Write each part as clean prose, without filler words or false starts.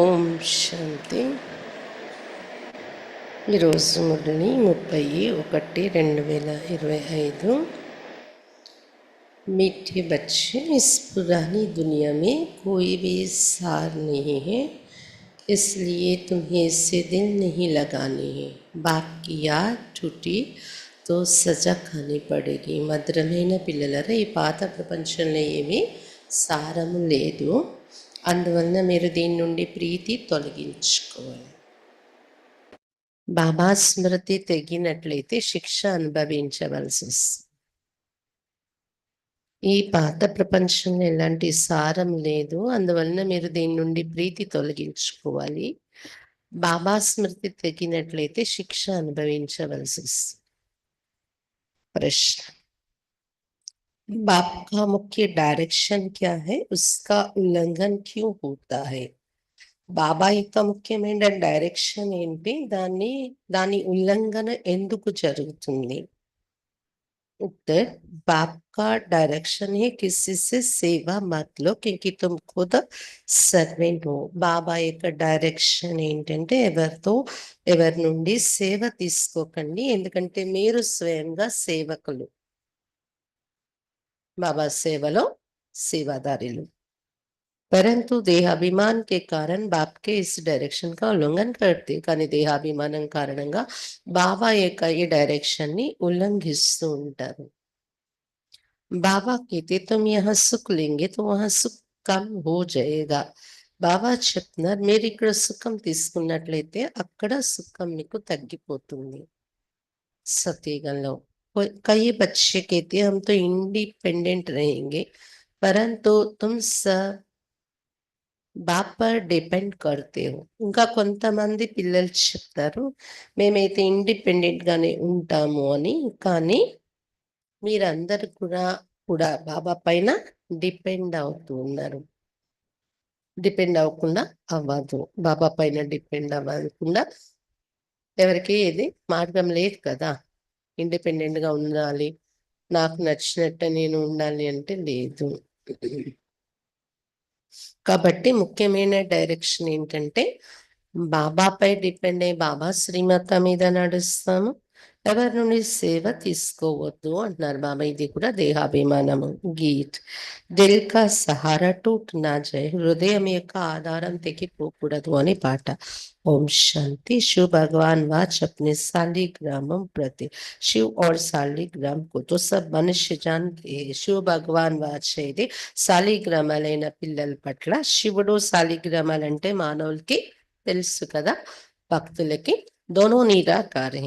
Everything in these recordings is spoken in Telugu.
ఓం శాంతి. ఈరోజు మురళి 31/2025. मीठे बच्चे, इस पुरानी दुनिया में कोई भी सार नहीं है, इसलिए तुम्हें इससे दिल नहीं लगानी है. बाप की याद टूटी तो సజా खानी पड़ेगी. మధురమైన పిల్లలరా, ఈ పాత ప్రపంచంలో ఏమీ సారము లేదు, అందువలన మీరు దీని నుండి ప్రీతి తొలగించుకోవాలి. బాబా స్మృతి తెగినట్లయితే శిక్ష అనుభవించవలసి వస్తుంది. ఈ పాత ప్రపంచంలో ఎలాంటి సారం లేదు, అందువలన మీరు దీని నుండి ప్రీతి తొలగించుకోవాలి. బాబా స్మృతి తెగినట్లయితే శిక్ష అనుభవించవలసి వస్తుంది. ప్రశ్న: बाप का मुख्य डायरेक्शन क्या है, उसका उल्लंघन क्यों होता है? బాబా యొక్క ముఖ్యమైన డైరెక్షన్ ఏంటి, దాని ఉల్లంఘన ఎందుకు జరుగుతుంది? उत्तर: बाप का डायरेक्शन है किसी से सेवा मत लो क्योंकि तुम खुद సర్వెంట్ हो. బాబా యొక్క డైరెక్షన్ ఏంటంటే ఎవరి నుండి సేవ తీసుకోకండి, ఎందుకంటే మీరు స్వయంగా సేవకులు. బాబా సేవలో సేవాదారులు. परंतु देहाभिमान के कारण बाप के इस डायरेक्शन का उल्लंघन करते, కానీ దేహాభిమానం కారణంగా బాబా యొక్క ఈ డైరెక్షన్ ని ఉల్లంఘిస్తూ ఉంటారు. బాబా कहते तुम यहाँ सुख लेंगे तो वहाँ सुख कम हो जाएगा. బాబా చెప్తున్నారు, మీరు ఇక్కడ సుఖం తీసుకున్నట్లయితే అక్కడ సుఖం మీకు తగ్గిపోతుంది. సత్యగంలో कई बच्चे कहते हम तो इंडिपेंडेंट रहेंगे, परंतु तुम सब బాప్ పర్ డిపెండ్ కర్తే హో. ఇంకా కొంతమంది పిల్లలు చెప్తారు, మేమైతే ఇండిపెండెంట్ గానే ఉంటాము అని, కానీ మీరందరూ కూడా బాబా పైన డిపెండ్ అవుతూ ఉన్నారు. డిపెండ్ అవ్వకుండా అవ్వదు. బాబా పైన డిపెండ్ అవ్వకుండా ఎవరికి ఏది మార్గం లేదు కదా. ఇండిపెండెంట్ గా ఉండాలి, నాకు నచ్చినట్టు నేను ఉండాలి అంటే లేదు. కాబట్టి ముఖ్యమైన డైరెక్షన్ ఏంటంటే బాబాపై డిపెండ్ అయ్యి బాబా శ్రీమత మీద నడుస్తాము, ఎవరి నుండి సేవ తీసుకోవద్దు అంటున్నారు బాబా. ఇది కూడా దేహాభిమానము. గీత్: దిల్ కా సహారా టూట్ నా జయ, హృదయం యొక్క ఆధారం తెగిపోకూడదు అని పాట. ओम शांति. शिव भगवान वाच अपने सालिग्रामम प्रति. शिव और सालिग्राम को तो सब मनुष्य जानते हैं. शिव भगवान वाच ఇది సాలిగ్రామాలైన పిల్లల పట్ల. శివుడు సాలిగ్రామాలంటే మానవులకి తెలుసు కదా, భక్తులకి. దోనో నిరాకారే,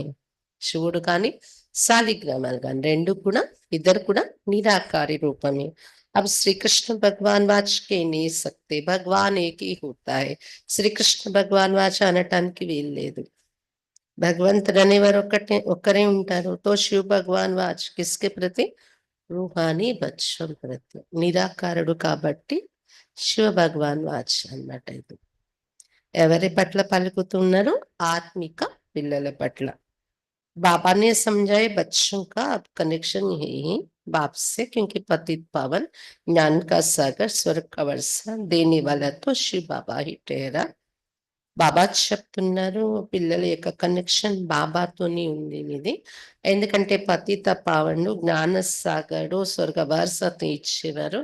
శివుడు కానీ సాలిగ్రామాలు కానీ రెండు కూడా, ఇద్దరు కూడా నిరాకారి రూపమే. अब श्री कृष्ण भगवान वाच के नहीं सकते, भगवान एक ही होता है. శ్రీకృష్ణ భగవాన్ వాచ అనటానికి వీలు లేదు. భగవంతుడు అనేవారు ఒక్కరే ఉంటారు. తో శివ భగవాన్ వాచ్ కిస్కే ప్రతి? రూహానీ బచ్చం ప్రతి. నిరాకారుడు కాబట్టి శివ భగవాన్ వాచ్ అన్నమాట. ఇది ఎవరి పట్ల పలుకుతున్నారు? ఆత్మిక పిల్లల పట్ల. बाबा ने समझाए बच्चों का अब कनेक्शन यही है बाप से, क्योंकि पतित पावन ज्ञान का सागर स्वर्ग का वर्षा देने वाला तो शिव बाबा ही ठहरा. బాబా చెప్తున్నారు, పిల్లల యొక్క కనెక్షన్ బాబాతోనే ఉంది ఇది, ఎందుకంటే పతిత పావనుడు జ్ఞాన సాగరుడు స్వర్గ వారసత్వం ఇచ్చేవారు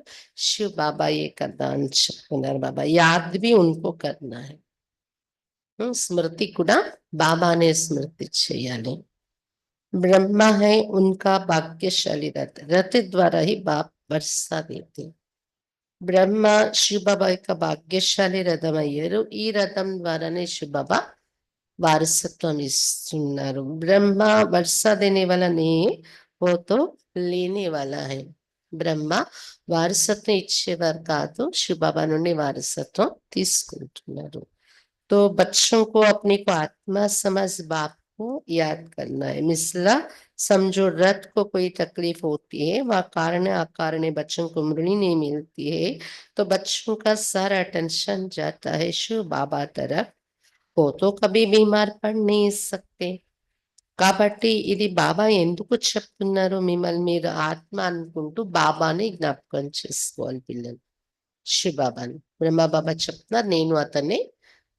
శివ బాబాయే కదా అని చెప్తున్నారు. బాబా యాద్ भी उनको करना है. స్మృతి కూడా బాబానే స్మృతి చేయాలి. ब्रह्मा है उनका भाग्यशाली रथ, रथ द्वारा ही बाप वर्षा देते. బ్రహ్మ శివబాబా యొక్క భాగ్యశాలి రథం అయ్యారు. ఈ రథం ద్వారానే శివబాబా వారసత్వం ఇస్తున్నారు. బ్రహ్మ వర్షా దేనే వాలా नहीं, वो तो लेने वाला है. బ్రహ్మ వారసత్వం ఇచ్చేవారు కాదు, శివబాబా నుండి వారసత్వం తీసుకుంటున్నారు. तो बच्चों को अपने को आत्मा समझ बाप को याद करना है. मिसला समझो, रथ को कोई तकलीफ होती है, वह कारण अकारण बच्चों को मुरली नहीं मिलती है, तो बच्चों का सारा टेंशन जाता है शिव बाबा तरफ. वो तो कभी बीमार पड़ नहीं सकते. కాబట్టి ఇది బాబా ఎందుకు చెప్తున్నారు, మిమ్మల్ని మీరు ఆత్మ అనుకుంటూ బాబాని జ్ఞాపకం చేసుకోవాలి పిల్లలు. శివ బాబాని. బ్రహ్మ బాబా చెప్తున్నారు, నేను అతన్ని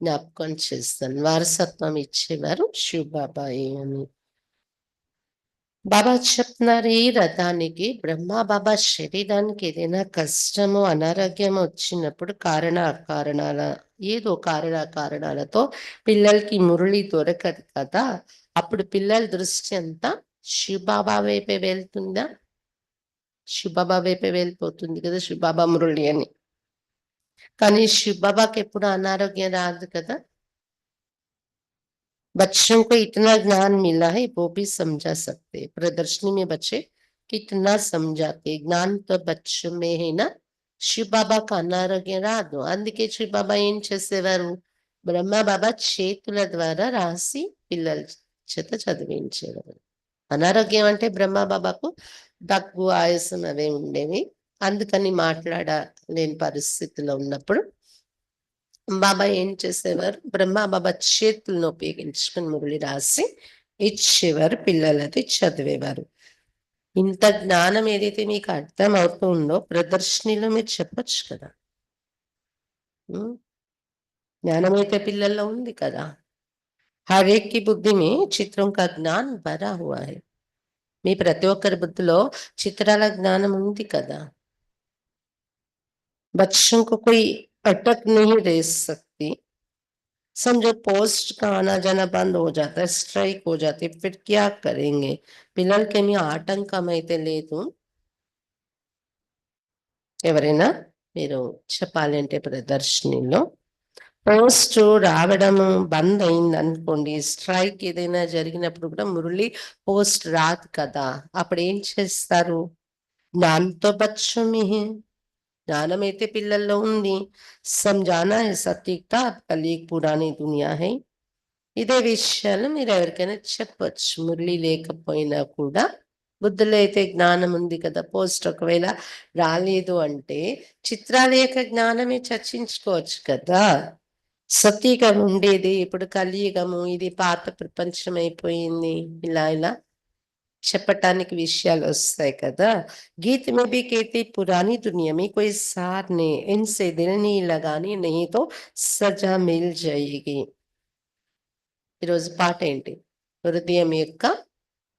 జ్ఞాపకం చేస్తాను. వారసత్వం ఇచ్చేవారు శివబాబాయే అని. బాబా చెప్తున్నారు ఈ రథానికి బ్రహ్మ బాబా శరీరానికి ఏదైనా కష్టము, అనారోగ్యం వచ్చినప్పుడు అకారణాల ఏదో కారణాలతో పిల్లలకి మురళి దొరకదు కదా! అప్పుడు పిల్లల దృష్టి అంతా శివబాబా వైపే వెళ్తుందా? శివబాబా వైపే వెళ్ళిపోతుంది కదా! శివబాబా మురళి అని. కానీ శివబాబాకి ఎప్పుడు అనారోగ్యం రాదు కదా! बच्चों को इतना ज्ञान मिला है वो भी समझा सकते हैं। प्रदर्शनी में बच्चे कितना समझाते ज्ञान तो बच्चों में है ना। శివ బాబాకు అనారోగ్యం రాదు. అందుకే శివ బాబా ఏం చేసేవారు? బ్రహ్మ బాబా చేతుల ద్వారా రాసి పిల్లల చేత చదివించేవారు. అనారోగ్యం అంటే బ్రహ్మ బాబాకు దగ్గు, ఆయాసం అవే ఉండేవి. అందుకని మాట్లాడలేని పరిస్థితిలో ఉన్నప్పుడు బాబా ఏం చేసేవారు? బ్రహ్మ బాబా చేతులను ఉపయోగించుకొని మురళి రాసి ఇచ్చేవారు. పిల్లలది చదివేవారు. ఇంత జ్ఞానం ఏదైతే మీకు అర్థం అవుతుందో ప్రదర్శనలో మీరు చెప్పొచ్చు కదా! జ్ఞానం అయితే పిల్లల్లో ఉంది కదా! हर एक की बुद्धि में चित्रों का ज्ञान भरा हुआ है. మీ ప్రతి ఒక్కరి బుద్ధిలో చిత్రాల జ్ఞానం ఉంది కదా! बच्चों को कोई अटक नहीं रह सकती. समझो पोस्ट का आना जाना बंद हो जाता है, स्ट्राइक हो जाती है, फिर क्या करेंगे? పిల్లలకేమీ ఆటంకమైతే లేదు. ఎవరైనా మీరు చెప్పాలి అంటే ప్రదర్శనలో పోస్ట్ రావడము బంద్ అయిందనుకోండి, స్ట్రైక్ ఏదైనా జరిగినప్పుడు కూడా మురళి పోస్ట్ రాదు కదా! అప్పుడేం చేస్తారు? జ్ఞానంతో బచ్చోं में है. జ్ఞానమైతే పిల్లల్లో ఉంది. समझाना है सत्य का कल एक पुरानी दुनिया है. ఇదే విషయాలు మీరు ఎవరికైనా చెప్పొచ్చు. మురళి లేకపోయినా కూడా బుద్ధిలో అయితే జ్ఞానం ఉంది కదా! పోస్ట్ ఒకవేళ రాలేదు అంటే చిత్రాల యొక్క జ్ఞానమే చర్చించుకోవచ్చు కదా! సతీయుగం ఉండేది. ఇప్పుడు కలియుగము. ఇది పాత ప్రపంచం అయిపోయింది. ఇలా చెప్పటానికి విషయాలొస్తాయి కదా! गीत में भी कहते पुरानी दुनिया में कोई सार ने इनसे दिल नहीं लगानी नहीं तो सजा मिल जाएगी. ఈరోజు పాటేంటి? హృదయం యొక్క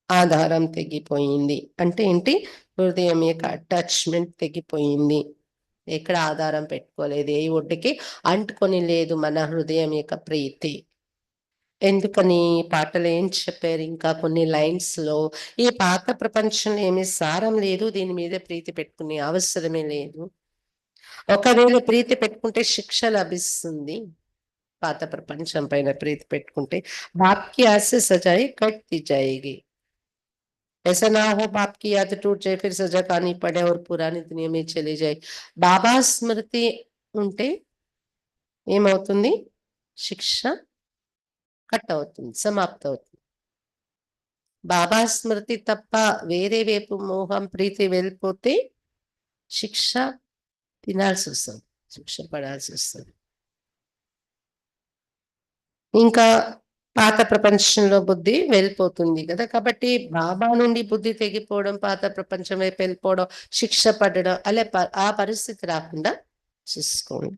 ఆధారం తెగిపోయింది. అంటే ఏంటి? హృదయం యొక్క అటాచ్‌మెంట్ తెగిపోయింది. ఎక్కడ ఆధారం పెట్టుకోలేదు. ఏ ఒడ్డుకి అంటుకొని లేదు మన హృదయం యొక్క ప్రీతి. ఎందుకని పాటలో ఏం చెప్పారు? ఇంకా కొన్ని లైన్స్‌లో ఈ పాత ప్రపంచంలో ఏమీ సారం లేదు. దీని మీద ప్రీతి పెట్టుకునే అవసరమే లేదు. ఒకవేళ ప్రీతి పెట్టుకుంటే శిక్ష లభిస్తుంది. పాత ప్రపంచం పైన ప్రీతి పెట్టుకుంటే बाप की याद से सजाएं कटती जाएगी. ऐसा ना हो बाप की याद टूट जाए फिर सजा खानी पड़े और पुरानी दुनिया में चले जाए. బాబా స్మృతి ఉంటే ఏమవుతుంది? శిక్ష కట్ అవుతుంది. సమాప్తమవుతుంది. బాబా స్మృతి తప్ప వేరే వైపు మోహం, ప్రీతి వెళ్ళిపోతే శిక్ష తినాల్సొస్తది. శిక్ష పడాల్సొస్తది. ఇంకా పాత ప్రపంచంలో బుద్ధి వెళ్ళిపోతుంది కదా! కాబట్టి బాబా నుండి బుద్ధి తెగిపోవడం, పాత ప్రపంచం వైపు వెళ్ళిపోవడం, శిక్ష పడడం ఆ పరిస్థితి రాకుండా చూసుకోండి.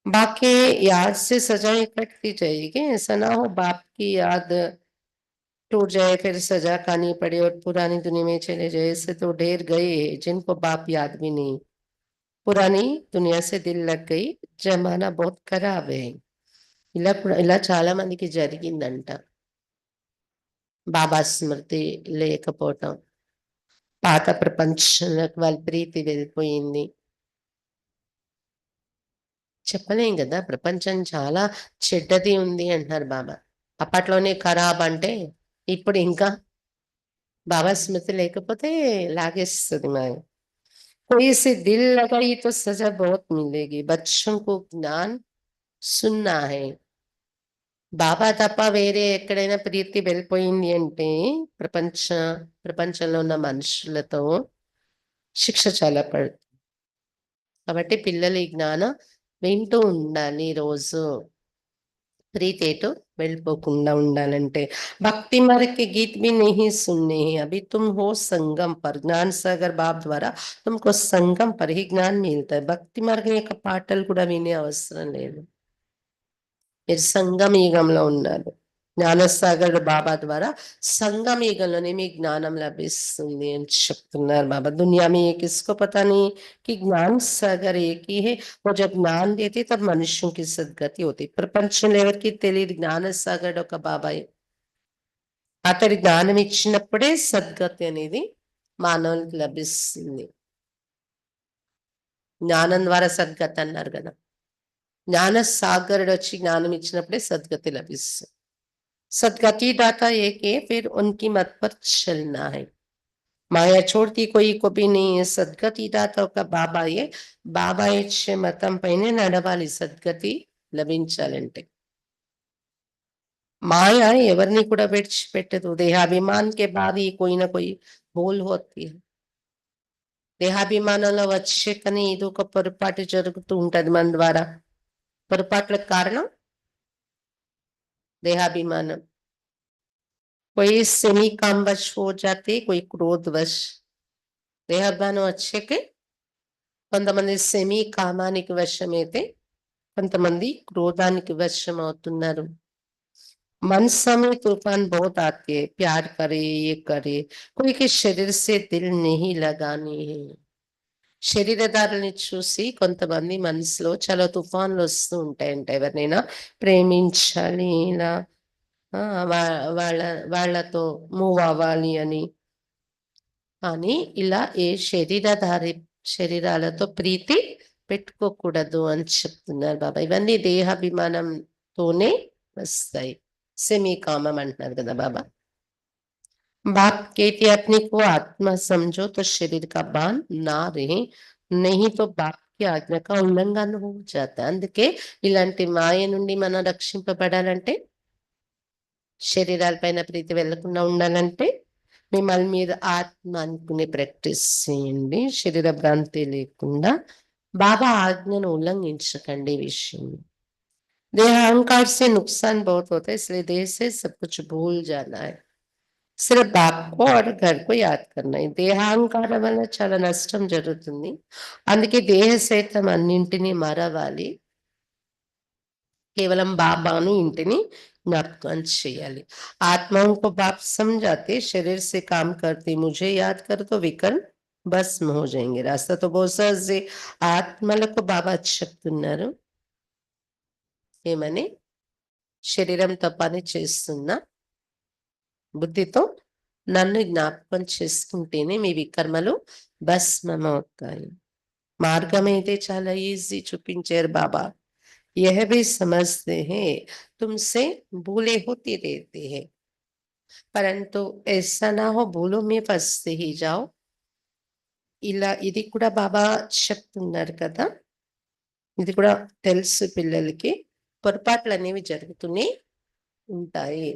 बाकी याद से सजाएं कटती जाएगी. ऐसा ना हो बाप की याद टूट जाए फिर सजा खानी पड़े और पुरानी दुनिया में चले जाए. ऐसे तो ढेर गए हैं जिनको बाप याद भी नहीं. पुरानी दुनिया से दिल लग गई. जमाना बहुत खराब है. ఇలా చాలా మందికి జరిగిందంట. బాబా స్మృతి లేకపోవటం, పాత ప్రపంచంలోకి వాళ్ళ ప్రీతి వెళ్ళిపోయింది. చెప్పలేం గదా! ప్రపంచం చాలా చెడ్డది ఉంది అంటున్నారు బాబా. అప్పట్లోనే ఖరాబ్ అంటే ఇప్పుడు ఇంకా బాబా స్మృతి లేకపోతే లాగేస్తది మరి. कोई से दिल लगाई तो सजा बहुत मिलेगी. बच्चों को ज्ञान सुनना है. బాబా తప్ప వేరే ఎక్కడైనా ప్రీతి వెళ్ళిపోయింది అంటే ప్రపంచంలో ఉన్న మనుషులతో శిక్ష చాలా పడుతుంది. కాబట్టి పిల్లలు ఈ జ్ఞానం వింటూ ఉండాలి రోజు. ప్రీతి ఎటు వెళ్ళిపోకుండా ఉండాలంటే భక్తి మార్ग के गीत भी नहीं सुनने हैं. अभी तुम हो संगम पर. ज्ञान सागर बाप ద్వారా तुमको संगम पर ही ज्ञान मिलता है. భక్తి మార్గం యొక్క పాటలు కూడా వినే అవసరం లేదు. మీరు సంగమయుగంలో ఉన్నారు. జ్ఞానసాగర్ బాబా ద్వారా संगम युगंलोने మీ జ్ఞానం లభిస్తుంది అని చెప్తున్నారు బాబా. दुनिया में ये किसको पता नहीं कि ज्ञान सागर एक ही है. वो जब ज्ञान देते तब मनुष्यों की सद्गति होती. ప్రపంచంలో ఎవరికి తెలియదు జ్ఞాన సాగర్ ఒక బాబాయ్. అతడి జ్ఞానం ఇచ్చినప్పుడే సద్గతి అనేది మానవునికి లభిస్తుంది. జ్ఞానం ద్వారా సద్గతి అన్నారు కదా. జ్ఞాన సాగరుడు వచ్చి జ్ఞానం ఇచ్చినప్పుడే సద్గతి లభిస్తుంది. सदगति दाता एक है, फिर उनकी मत पर चलना है. మాయా छोड़ती कोई को भी नहीं है. సద్గతి దాత ఒక బాబాయే. బాబా ఇచ్చే మతం పైనే నడవాలి సద్గతి లభించాలంటే. మాయ ఎవరిని కూడా విడిచిపెట్టదు. దేహాభిమాన్ కే బాద్ ఈ కోయి నా కోయి భూల్ హోతీ హై. దేహాభిమానంలో వచ్చే కానీ ఇది ఒక పొరపాటు జరుగుతూ ఉంటది మన ద్వారా. పొరపాట్లకు కారణం దేహాభిమానం. कोई सेमी कामवश हो जाते, कोई क्रोधवश. దేహాభిమానం వచ్చేకే కొంతమంది సెమీ కామానికి వశమైతే కొంతమంది క్రోధానికి వశం అవుతున్నారు. मन समय तूफान बहुत आते हैं, प्यार करे ये करे, कोई के शरीर से दिल नहीं लगानी है. శరీరధారుల్ని చూసి కొంతమంది మనసులో చాలా తుఫాన్లు వస్తూ ఉంటాయంట. ఎవరినైనా ప్రేమించాలి ఇలా వాళ్ళ వాళ్ళతో మూవ్ అవ్వాలి అని. కానీ ఇలా ఏ శరీరాలతో ప్రీతి పెట్టుకోకూడదు అని చెప్తున్నారు బాబా. ఇవన్నీ దేహాభిమానంతోనే వస్తాయి. సెమీ కామం అంటున్నారు కదా బాబా. बाप कहते अपने को आत्मा समझो तो शरीर का बांध ना रहे, नहीं तो बाप की ఆజ్ఞ का ఉల్లంఘన हो जाता. అందుకే ఇలాంటి మాయ నుండి మనం రక్షింపబడాలంటే శరీరాలపైన ప్రీతి వెళ్లకుండా ఉండాలంటే మిమ్మల్ని మీరు ఆత్మ అనుకునే ప్రాక్టీస్ చేయండి. శరీర భ్రాంతి లేకుండా బాబా ఆజ్ఞను ఉల్లంఘించకండి. విషయం देह अहंकार से नुकसान बहुत होता है, इसलिए देह से सब कुछ भूल जाना है. सिर्फ बाप को और घर को याद करना है. దేహాంకారం వల్ల చాలా నష్టం జరుగుతుంది. అందుకే దేహ సైతం అన్నింటినీ మరవాలి. केवलम बाबानु इंटिनी ज्ञापकं చేయాలి. आत्माओं को बाप समझाते, शरीर से काम करते मुझे याद कर तो विकर्ण భస్మ हो जाएंगे. रास्ता तो बहुत सहज है. ఆత్మలకు బాబా చెప్తున్నారు ఏమని, శరీరంతో పని చేస్తున్న బుద్ధితో నన్ను జ్ఞాపకం చేసుకుంటేనే మీ వికర్మలు భస్మమవుతాయి. మార్గం అయితే చాలా ఈజీ చూపించారు బాబా. यह भी समझते हैं तुमसे भूले होती रहती है, परंतु ऐसा ना हो भूलों में फंसते ही जाओ. ఇలా ఇది కూడా బాబా చెప్తున్నారు కదా. ఇది కూడా తెలుసు పిల్లలకి. పొరపాట్లు అనేవి జరుగుతూనే ఉంటాయి.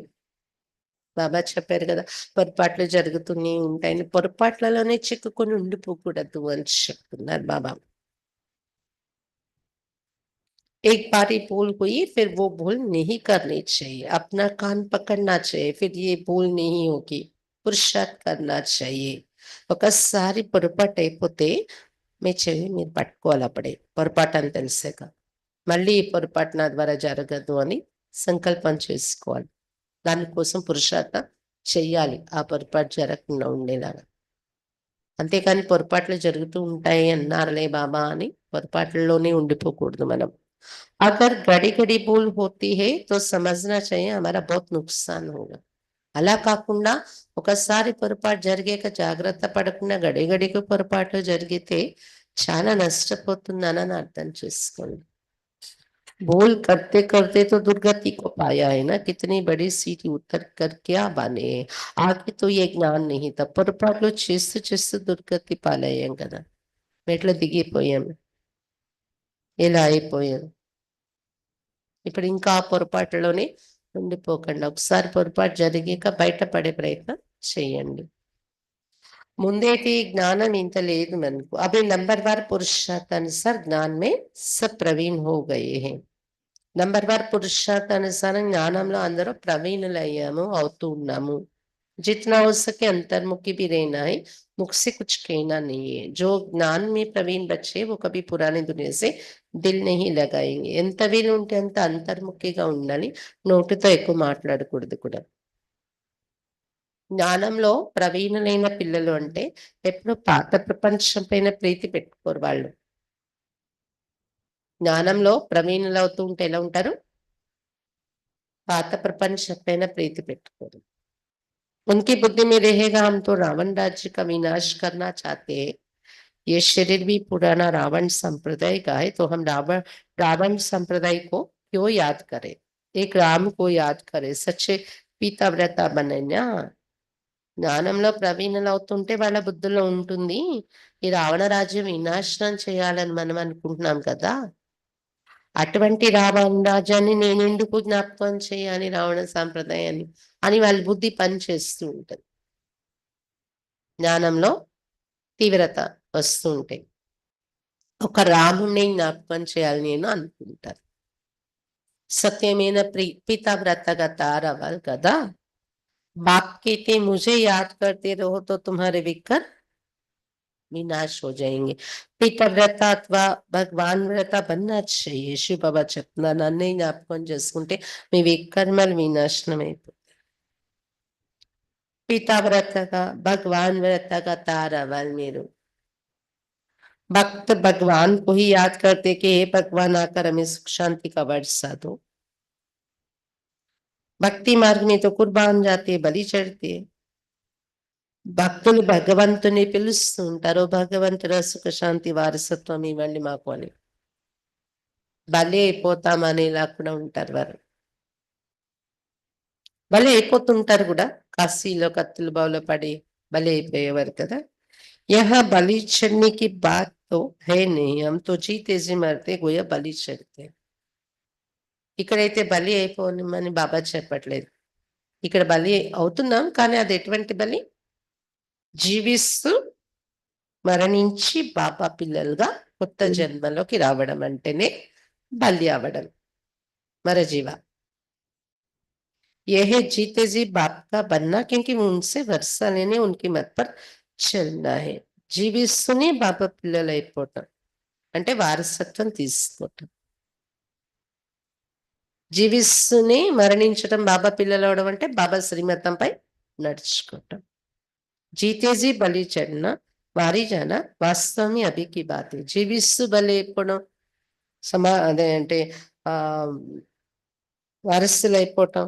బాబా చెప్పారు కదా పొరపాట్లు జరుగుతూనే ఉంటాయని. పొరపాట్లలోనే చిక్కుకొని ఉండిపోకూడదు అని చెప్తున్నారు బాబా. एक बारी भूल हुई फिर वो भूल नहीं करनी चाहिए. अपना कान पकड़ना चाहिए, फिर ये भूल नहीं होगी. పురుషార్థ్ करना चाहिए. ఒకసారి పొరపాటు అయిపోతే మీ చెవి మీరు పట్టుకోవాలి. అప్పుడే పొరపాటు అని తెలిసాక మళ్ళీ ఈ పొరపాటు నా ద్వారా జరగదు అని సంకల్పం చేసుకోవాలి. దానికోసం పురుషార్థం చెయ్యాలి ఆ పొరపాటు జరగకుండా ఉండేలాగా. అంతేకాని పొరపాట్లు జరుగుతూ ఉంటాయి అన్నారులే బాబా అని పొరపాట్లలోనే ఉండిపోకూడదు మనం. अगर घड़ी घड़ी भूल होती है तो समझना चाहिए हमारा बहुत नुकसान होगा. అలా కాకుండా ఒకసారి పొరపాటు జరిగాక జాగ్రత్త పడకుండా గడి గడికి పొరపాటు జరిగితే చాలా నష్టపోతున్నానని అర్థం చేసుకోండి. भूल करते करते तो दुर्गति को पाया है ना. कितनी बड़ी सीढ़ी उतर कर क्या बने. आगे तो ये ज्ञान नहीं था. పొరపాట్లు చేస్తూ చేస్తూ దుర్గతి పాలయ్యాం కదా. మెట్లు దిగిపోయాం, ఇలా అయిపోయాం. ఇప్పుడు ఇంకా పొరపాటులోనే ఉండిపోకండి. ఒకసారి పొరపాటు జరిగాక బయటపడే ప్రయత్నం చేయండి. ముందైతే జ్ఞానం ఇంత లేదు మనకు. అవి నంబర్వార్ పురుషార్థ అనుసార్ జ్ఞాన్ మే సబ్ ప్రవీణ్ హో గయే హై. నంబర్వార్ పురుషార్థ అనుసారం జ్ఞానంలో అందరూ ప్రవీణులు అయ్యాము, అవుతూ ఉన్నాము. जितना हो सके अंतर्मुखी भी रहना है, मुख से कुछ कहना नहीं है। जो ज्ञान में प्रवीण बच्चे वो कभी पुरानी दुनिया से దిల్ नहीं लगाएंगे. ఎంత వీలు ఉంటే అంత అంతర్ముఖిగా ఉండాలి. నోటితో ఎక్కువ మాట్లాడకూడదు కూడా. జ్ఞానంలో ప్రవీణులైన పిల్లలు అంటే ఎప్పుడు పాత ప్రపంచం పైన ప్రీతి పెట్టుకోరు వాళ్ళు. జ్ఞానంలో ప్రవీణులవుతూ ఉంటే ఎలా ఉంటారు? పాత ప్రపంచం పైన ప్రీతి పెట్టుకోరు. उनकी बुद्धि में रहेगा हम तो रावण राज्य का विनाश करना चाहते हैं. ये शरीर भी पुराना रावण संप्रदाय का है तो हम रावण संप्रदाय को क्यों याद करें. एक राम को याद करें. सच्चे పీతావ్రత బనైనా జ్ఞానంలో ప్రవీణులు అవుతుంటే వాళ్ళ బుద్ధుల్లో ఉంటుంది ఈ రావణ రాజ్యం వినాశనం చేయాలని మనం అనుకుంటున్నాం కదా. అటువంటి రావణ రాజ్యాన్ని నేను ఎందుకు జ్ఞాపకం చేయాలి రావణ సాంప్రదాయాన్ని అని వాళ్ళ బుద్ధి పనిచేస్తూ ఉంటది. జ్ఞానంలో తీవ్రత వస్తూ ఉంటాయి. ఒక రాముణ్ణి జ్ఞాపకం చేయాలి నేను అనుకుంటారు. సత్యమైన పితావ్రతగా తారవ్వాలి కదా. बाप कहते मुझे याद करते रहो तो तुम्हारे विकर विनाश हो जाएंगे. पिता व्रत अथवा भगवान व्रत बनना चाहिए. शिव बाबा చెప్తున్నా నన్నే జ్ఞాపకం చేసుకుంటే మీ వికర్మలు వినాశనం అయిపోతాయి. पिता व्रत का भगवान व्रत का तारावल మీరు भक्त भगवान को ही याद करते कि हे भगवान आकर हमें सुख शांति का वर्षा दो. भक्ति मार्ग में तो कुर्बान जाते बलि चढ़ते. భక్తులు భగవంతుని పిలుస్తూ ఉంటారు. భగవంతుడు సుఖ శాంతి వారసత్వం ఇవ్వండి మాకు అని. బలి అయిపోతామని ఇలా కూడా ఉంటారు వారు. బలి అయిపోతుంటారు కూడా. కాశీలో కత్తుల బావులో పడి బలి అయిపోయేవారు కదా. यहाँ बलि चढ़ने की बात तो है नहीं. हम तो जीते जी मरते गोया బలి చడితే. ఇక్కడైతే బలి అయిపోనిమని బాబా చెప్పట్లేదు. ఇక్కడ బలి అవుతున్నాం కానీ అది ఎటువంటి బలి? జీవిస్తూ మరణించి బాబా పిల్లలుగా కొత్త జన్మలోకి రావడం అంటేనే బలి అవ్వడం. మరజీవ यह है जीते जी बाप का बनना क्योंकि उनसे वर्षा लेने उनकी मत पर चलना है. జీవిస్తూనే బాబా పిల్లలు అయిపోవటం అంటే వారసత్వం తీసుకోవటం. జీవిస్తూనే మరణించటం బాబా పిల్లలు అవడం అంటే బాబా శ్రీమతంపై నడుచుకోవటం. జీతేజీ బలి చడిన వారి జన వాస్తవమే అభికి బాత్. జీవిస్తూ బలి అయిపోవడం అదే అంటే ఆ వారసులు అయిపోవటం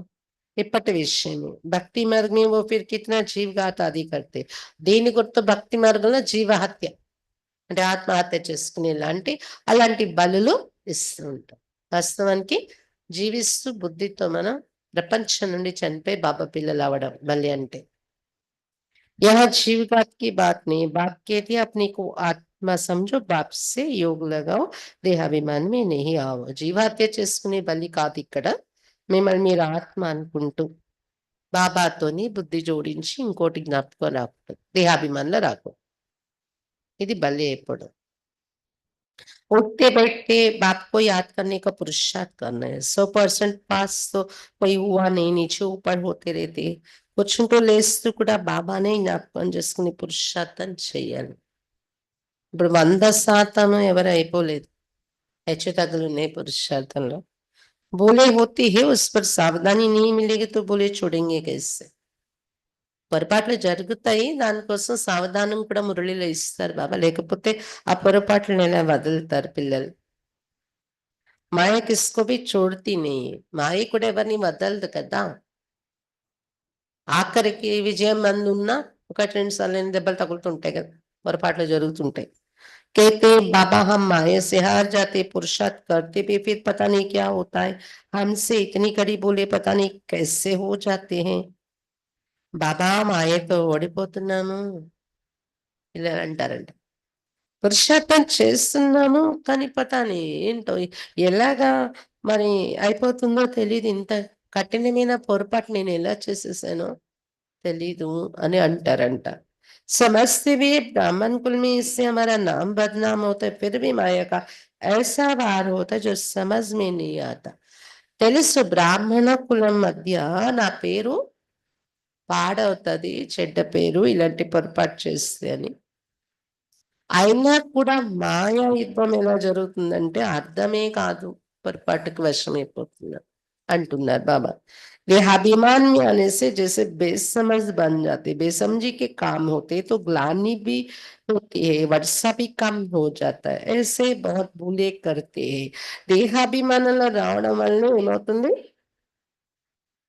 ఇప్పటి విషయమే. భక్తి మార్గం वो फिर कितना జీవఘాత ఆది करते. దేని గుర్తు భక్తి మార్గంలో జీవహత్య అంటే ఆత్మహత్య చేసుకునే లాంటి అలాంటి బలులు ఇస్తూ ఉంటాం. వాస్తవానికి జీవిస్తూ బుద్ధితో మనం ప్రపంచం నుండి చనిపోయి బాబా పిల్లలు అవడం బలి అంటే. यहाँ जीवघात की बात नहीं. बाप कहते अपने को आत्मा समझो, बाप से योग लगाओ, దేహాభిమానం में नहीं आओ. జీవహత్య చేసుకునే బలి కాదు ఇక్కడ. మిమ్మల్ని మీరు ఆత్మ అనుకుంటూ బాబాతోని బుద్ధి జోడించి ఇంకోటి జ్ఞాపకం రాకూడదు. దేహాభిమానంలో రాకూడదు. ఇది బలి అయిపోవడం. उठते बैठते बाप को याद करने का पुरुषार्थ करना है. 100% पास तो कोई हुआ नहीं. नीचे ऊपर होते रहते. కూర్చుంటూ లేస్తూ కూడా బాబానే జ్ఞాపకం చేసుకుని పురుషార్థం చెయ్యాలి. ఇప్పుడు 100% ఎవరు అయిపోలేదు. హెచ్చు తగ్గులు ఉన్నాయి పురుషార్థంలో. बोले होती है उस पर सावधानी नहीं मिलेगी तो बोले छोड़ेंगे कैसे. పొరపాట్లు జరుగుతాయి. దానికోసం సావధానం కూడా మురళిలో ఇస్తారు బాబా. లేకపోతే ఆ పొరపాట్లను ఎలా వదులుతారు పిల్లలు. మాయ కిస్కో బి చోడ్తీ नहीं. మాయ కూడా ఎవరిని వదలదు కదా. ఆఖరికి విజయం అందున్నా 1-2 సార్లు దెబ్బలు తగులుతుంటాయి కదా. పొరపాట్లు జరుగుతుంటాయి. कहते बाबा हम माया से हार जाते, पुरुषार्थ करते भी फिर पता नहीं क्या होता है. हमसे इतनी कड़ी बोले पता नहीं कैसे हो जाते हैं. బాబా మాయతో ఓడిపోతున్నాము ఇలా అంటారంట. పురుషార్థం చేస్తున్నాము కానీ పతాని ఏంటో ఎలాగా మరి అయిపోతుందో తెలియదు. ఇంత కఠినమైన పొరపాటు నేను ఎలా చేసేసానో తెలీదు అని అంటారంట. समझते भी ब्राह्मण कुल में इससे हमारा नाम बदनाम होता है. फिर भी माया का ऐसा वार होता है जो समझ में नहीं आता. తెలుసు బ్రాహ్మణ కులం మధ్య నా పేరు పాడవుతుంది, చెడ్డ పేరు ఇలాంటి పొరపాటు చేస్తే అని. అయినా కూడా మాయా యుద్ధం ఎలా జరుగుతుందంటే అర్థమే కాదు, పొరపాటుకు వశమైపోతున్నారు అంటున్నారు బాబా. देहाभिमान में आने से जैसे बेसमझ बन जाते, बेसमझी के काम होते तो ग्लानि भी होती है, वर्षा भी कम हो जाता है. ऐसे बहुत भूले करते हैं. దేహాభిమానంలో రావడం వల్ల ఏమవుతుంది,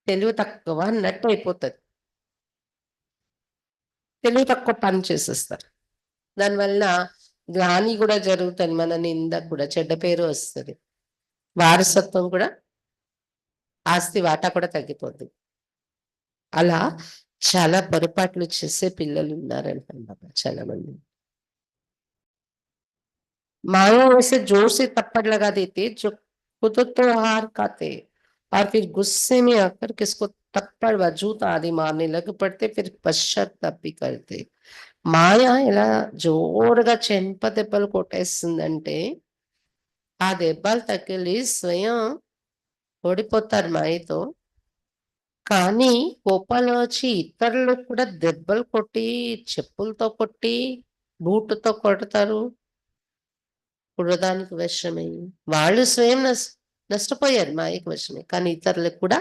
తెలివి తక్కువ అన్నట్టు అయిపోతుంది, తెలివి తక్కువ పని చేసేస్తారు. దానివల్ల గ్లాని కూడా జరుగుతుంది, మన నింద కూడా, చెడ్డ పేరు వస్తుంది, వారసత్వం కూడా, ఆస్తి వాటా కూడా తగ్గిపోతుంది. అలా చాలా పొరపాట్లు చేసే పిల్లలు ఉన్నారంట చాలా మంది. माया ऐसे जोर से थप्पड़ लगा देते जो खुद तो हार खाते और फिर गुस्से में आकर किसको थप्पड़ वजूद आदि मारने लग पड़ते, फिर पश्चाताप भी करते. మాయ ఇలా జోరుగా చెంప దెబ్బలు కొట్టేస్తుందంటే ఆ దెబ్బలు తగిలి స్వయం ఓడిపోతారు మాయతో. కానీ కోపాలు వచ్చి ఇతరులకు కూడా దెబ్బలు కొట్టి, చెప్పులతో కొట్టి, బూటుతో కొడతారు, క్రోధానికి వశమై. వాళ్ళు స్వయం నష్టపోయారు మాయకు వశమై, కానీ ఇతరులకు కూడా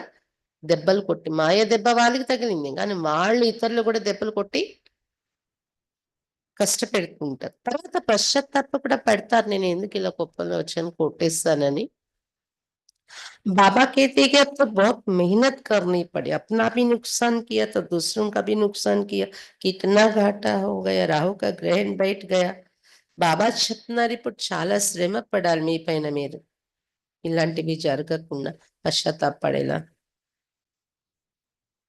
దెబ్బలు కొట్టి, మాయ దెబ్బ వాళ్ళకి తగిలింది కానీ వాళ్ళు ఇతరులు కూడా దెబ్బలు కొట్టి కష్టపెడుతుంటారు. తర్వాత పశ్చాత్తాప కూడా పడతారు, నేను ఎందుకు ఇలా కోపంలో వచ్చాను, కొట్టేస్తానని. बाबा कहते कि अब तो बहुत मेहनत करनी पड़ी, अपना भी नुकसान किया तो दूसरों का भी नुकसान किया, कितना घाटा हो गया, राहु का ग्रहण बैठ गया. బాబా చెప్తున్నారు, ఇప్పుడు చాలా శ్రమ పడాలి మీ పైన మీరు, ఇలాంటివి జరగకుండా పశ్చాత్తాపడేలా.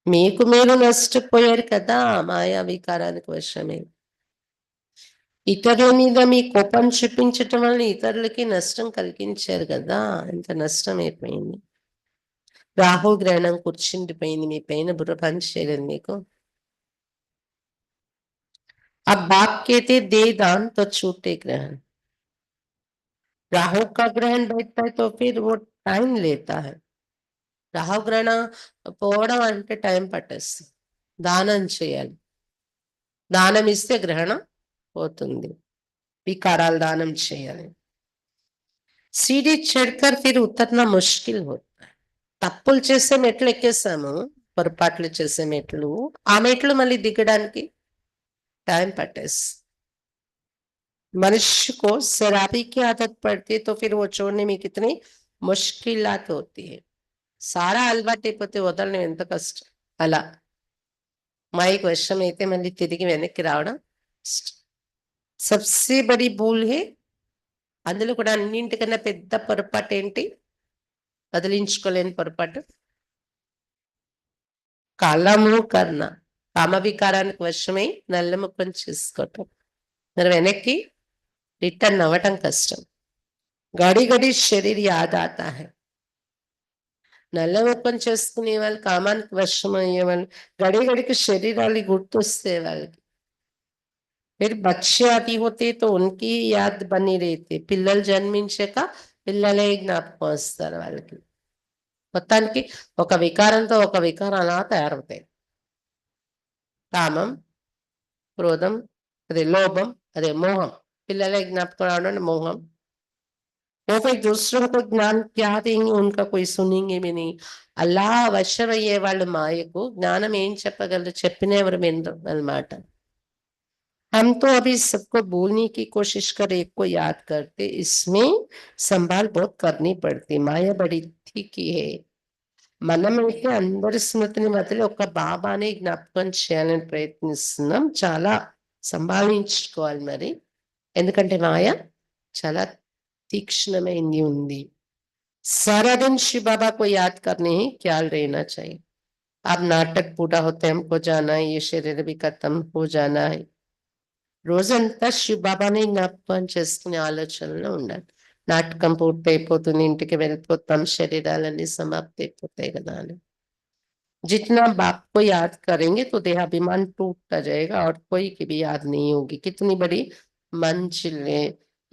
మీకు మీరు నష్టపోయారు కదా మాయా వికారానికి వశమే. ఇతరుల మీద మీ కోపం చూపించటం వల్ల ఇతరులకి నష్టం కలిగించారు కదా, ఎంత నష్టం అయిపోయింది. రాహు గ్రహణం కూర్చుండిపోయింది మీ పైన, బుర్ర పని చేయలేదు మీకు. अब बाप कहते दे दान तो छूटे ग्रहण, राहु का ग्रहण बैठता है तो फिर वो टाइम लेता है. రాహు గ్రహణం పోవడం అంటే టైం పట్టేస్తుంది, దానం చేయాలి, దానం ఇస్తే గ్రహణం పోతుంది, వికారాలు దానం చేయాలి. सीढ़ी चढ़कर फिर उतरना मुश्किल होता है. తప్పులు చేసే మెట్లు ఎక్కేసాము, పొరపాట్లు చేసే మెట్లు, ఆ మెట్లు మళ్ళీ దిగడానికి टाइम पट्टेस. मनुष्य को शराबी की आदत पड़ती है तो फिर वो छोड़ने में कितनी मुश्किलात होती है. सारा అలవాటైపోతే వదలడం ఎంత కష్టం. అలా మాయకు వశం అయితే మళ్ళీ తిరిగి వెనక్కి రావడం సబ్సే బడి భూల్ హే. అందులో కూడా అన్నింటికన్నా పెద్ద పొరపాటు ఏంటి, వదిలించుకోలేని పొరపాటు, కలము కర్ణ, కామవికారానికి వశమై నల్లముఖం చేసుకోవటం, మరి వెనక్కి రిటర్న్ అవ్వటం కష్టం. గడి గడి శరీర్ యాద్ ఆతా హై. నల్లముఖం చేసుకునే వాళ్ళు, కామానికి వశం అయ్యే వాళ్ళు గడి గడికి శరీరాలు గుర్తొస్తే వాళ్ళకి. फिर बच्चे आदि होते तो उनकी याद बनी रहती, పిల్లలు జన్మించాక పిల్లలే జ్ఞాపకం వస్తారు వాళ్ళకి. మొత్తానికి ఒక వికారంతో ఒక వికారం అలా తయారవుతాయి. కామం, క్రోధం, అదే లోభం, అదే మోహం, పిల్లలే జ్ఞాపకం రావడం అంటే మోహం. वो फिर दूसरों को ज्ञान क्या देंगे, उनका कोई सुनेंगे भी नहीं. అలా వశమయ్యే వాళ్ళు మాయకు జ్ఞానం ఏం చెప్పగలరు, చెప్పిన ఎవరు వినరు అన్నమాట. हम तो अभी सबको बोलने की कोशिश कर, एक को याद करते, इसमें संभाल बहुत करनी पड़ती, माया बड़ी थी है. మనమైతే అందరి స్మృతిని వదిలి ఒక బాబాని జ్ఞాపకం చేయాలని ప్రయత్నిస్తున్నాం, చాలా సంభాళించుకోవాలి మరి, ఎందుకంటే మాయ చాలా తీక్ష్ణమైంది ఉంది. सारा दिन शिव बाबा को याद करने ही ख्याल रहना चाहिए. अब नाटक पूरा होते हमको जाना है, ये शरीर भी खत्म हो जाना है. రోజంతా శివ బాబాని జ్ఞాపకం చేసుకునే ఆలోచనలో ఉండాలి. నాటకం పూర్తయిపోతుంది, ఇంటికి వెళ్ళిపోతాం, శరీరాలన్నీ సమాప్తి అయిపోతాయి కదా అని. जितना बाप को याद करेंगे तो देहाभिमान टूटता जाएगा और कोई की भी याद नहीं होगी. कितनी बड़ी मंजिल है,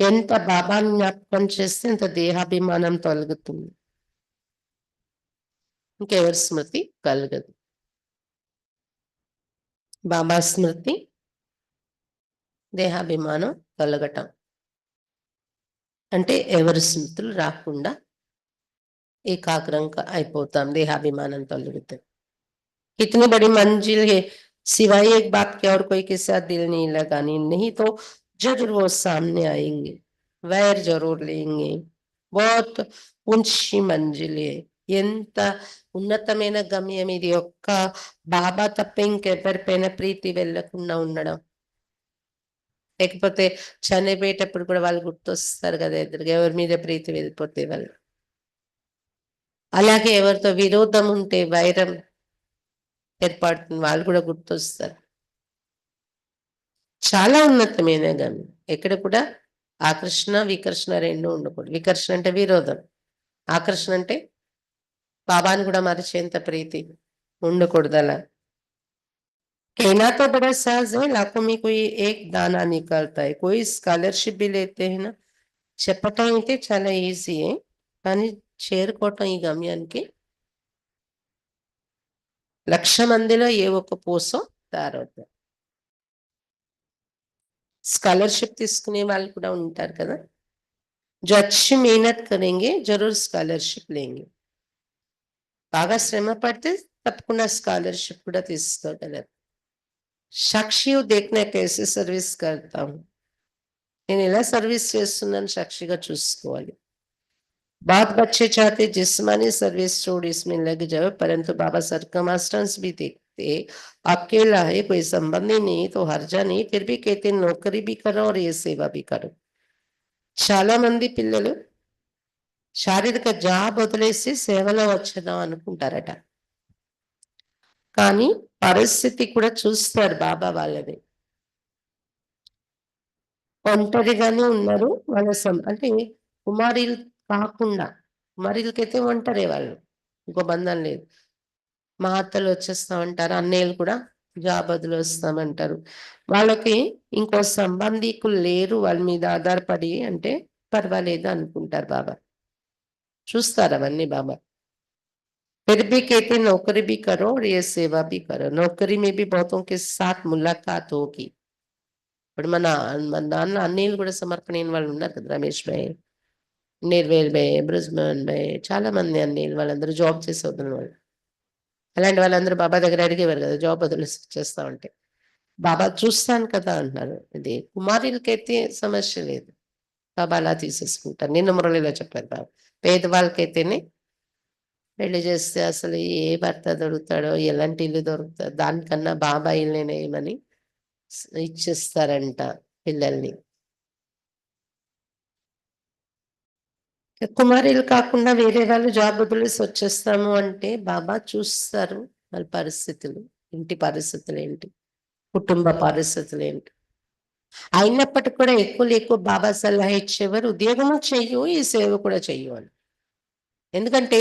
ఎంత బాబాని జ్ఞాపకం చేస్తే అంత దేహాభిమానం తొలగుతుంది, ఇంకెవరి స్మృతి కలగదు. బాబా స్మృతి, దేహాభిమానం కలగటం. అంటే ఎవరి స్మృతులు రాకుండా ఏకాగ్రంగా అయిపోతాం, దేహాభిమానం తొలగితే. कितनी बड़ी मंजिल है, सिवाय एक बात के और कोई के साथ दिल नहीं लगानी, नहीं तो जरूर वो सामने आएंगे, वैर जरूर लेंगे. बहुत ऊंची मंजिल है, ఎంత ఉన్నతమైన గమ్యం ఇది. ఒక్క బాబా తప్ప ఇంకెవరిపైన ప్రీతి వెళ్ళకుండా ఉండడం. లేకపోతే చనిపోయేటప్పుడు కూడా వాళ్ళు గుర్తొస్తారు కదా ఎదురుగా, ఎవరి మీద ప్రీతి వెళ్ళిపోతే వాళ్ళు. అలాగే ఎవరితో విరోధం ఉంటే వైరం ఏర్పడుతుంది, వాళ్ళు కూడా గుర్తొస్తారు. చాలా ఉన్నతమైన గమ్యం. ఎక్కడ కూడా ఆకర్షణ వికర్షణ రెండు ఉండకూడదు. వికర్షణ అంటే విరోధం, ఆకర్షణ అంటే బాబాని కూడా మరిచేంత ప్రీతి ఉండకూడదు. అలా कहना तो बड़ा सहज है, लाखों में कोई एक दाना निकलता है. कोई स्कॉलरशिप भी लेते हैं ना, చెప్పటం అయితే చాలా ఈజీయే, కానీ చేరుకోవటం ఈ గమ్యానికి 1,00,000 మందిలో ఏ ఒక్క పూసో తయారవుతారు. స్కాలర్షిప్ తీసుకునే వాళ్ళు కూడా ఉంటారు కదా. जो अच्छी मेहनत करेंगे जरूर स्कॉलरशिप लेंगे. బాగా శ్రమ పడితే తప్పకుండా స్కాలర్షిప్ కూడా తీసుకోగలరు. సాక్షి देखना कैसे सर्विस करता हूँ, నేను ఎలా సర్వీస్ చేస్తున్నాను సాక్షిగా చూసుకోవాలి. बहुत बच्चे चाहते जिस्मानी सर्विस छोड़ इसमें लग जाओ, परंतु बाबा सर्कमस्टेंस भी देखते, अकेला है कोई संबंधी नहीं तो हर्जा नहीं, फिर भी कहते नौकरी भी करो और ये सेवा भी करो. చాలా మంది పిల్లలు శారీరక జాబ్ వదిలేసి సేవలో వచ్చేద్దాం అనుకుంటారట, కానీ పరిస్థితి కూడా చూస్తారు బాబా వాళ్ళది. ఒంటరిగానే ఉన్నారు వాళ్ళ అంటే కుమారీలు కాకుండా, కుమారీలకైతే ఒంటరే వాళ్ళు, ఇంకో బంధం లేదు. మా అత్తలు వచ్చేస్తామంటారు, అన్నయ్యలు కూడా జాబ్ వదిలి వస్తామంటారు. వాళ్ళకి ఇంకో సంబంధికులు లేరు వాళ్ళ మీద ఆధారపడి అంటే పర్వాలేదు అనుకుంటారు బాబా. చూస్తారు అవన్నీ బాబా. फिर भी कहते नौकरी भी करो और ये सेवा भी करो. नौकरी में भी बहुतों के साथ मुलाकात होगी. ఇప్పుడు మన నాన్న అన్నయ్యలు కూడా సమర్పణ వాళ్ళు ఉన్నారు కదా, రమేష్ భాయ్, నిర్వేల్ భాయ్, బ్రిజ్మన్ భాయ్, చాలా మంది అన్నయ్యలు, వాళ్ళందరూ జాబ్ చేసి వదిలిన వాళ్ళు. అలాంటి వాళ్ళందరూ బాబా దగ్గర అడిగేవారు కదా, జాబ్ వదిలేసి చేస్తా ఉంటే. బాబా చూస్తాను కదా అంటున్నారు. ఇది కుమారులకైతే సమస్య లేదు, బాబా అలా తీసేసుకుంటారు. నిన్న మురళిలో చెప్పారు బాబా, పేదవాళ్ళకైతేనే పెళ్లి చేస్తే అసలు ఏ భర్త దొరుకుతాడో, ఎలాంటి ఇల్లు దొరుకుతాడు, దానికన్నా బాబా ఇల్లేనేమని ఇచ్చేస్తారంట పిల్లల్ని. కుమారులు కాకుండా వేరే వాళ్ళు జాబ్ వదిలేసి వచ్చేస్తాము అంటే బాబా చూస్తారు వాళ్ళ పరిస్థితులు, ఇంటి పరిస్థితులు ఏంటి, కుటుంబ పరిస్థితులు ఏంటి. అయినప్పటికీ కూడా ఎక్కువ బాబా సలహా ఇచ్చేవారు, ఉద్యోగము చెయ్యు ఈ సేవ కూడా చెయ్యు అని. ఎందుకంటే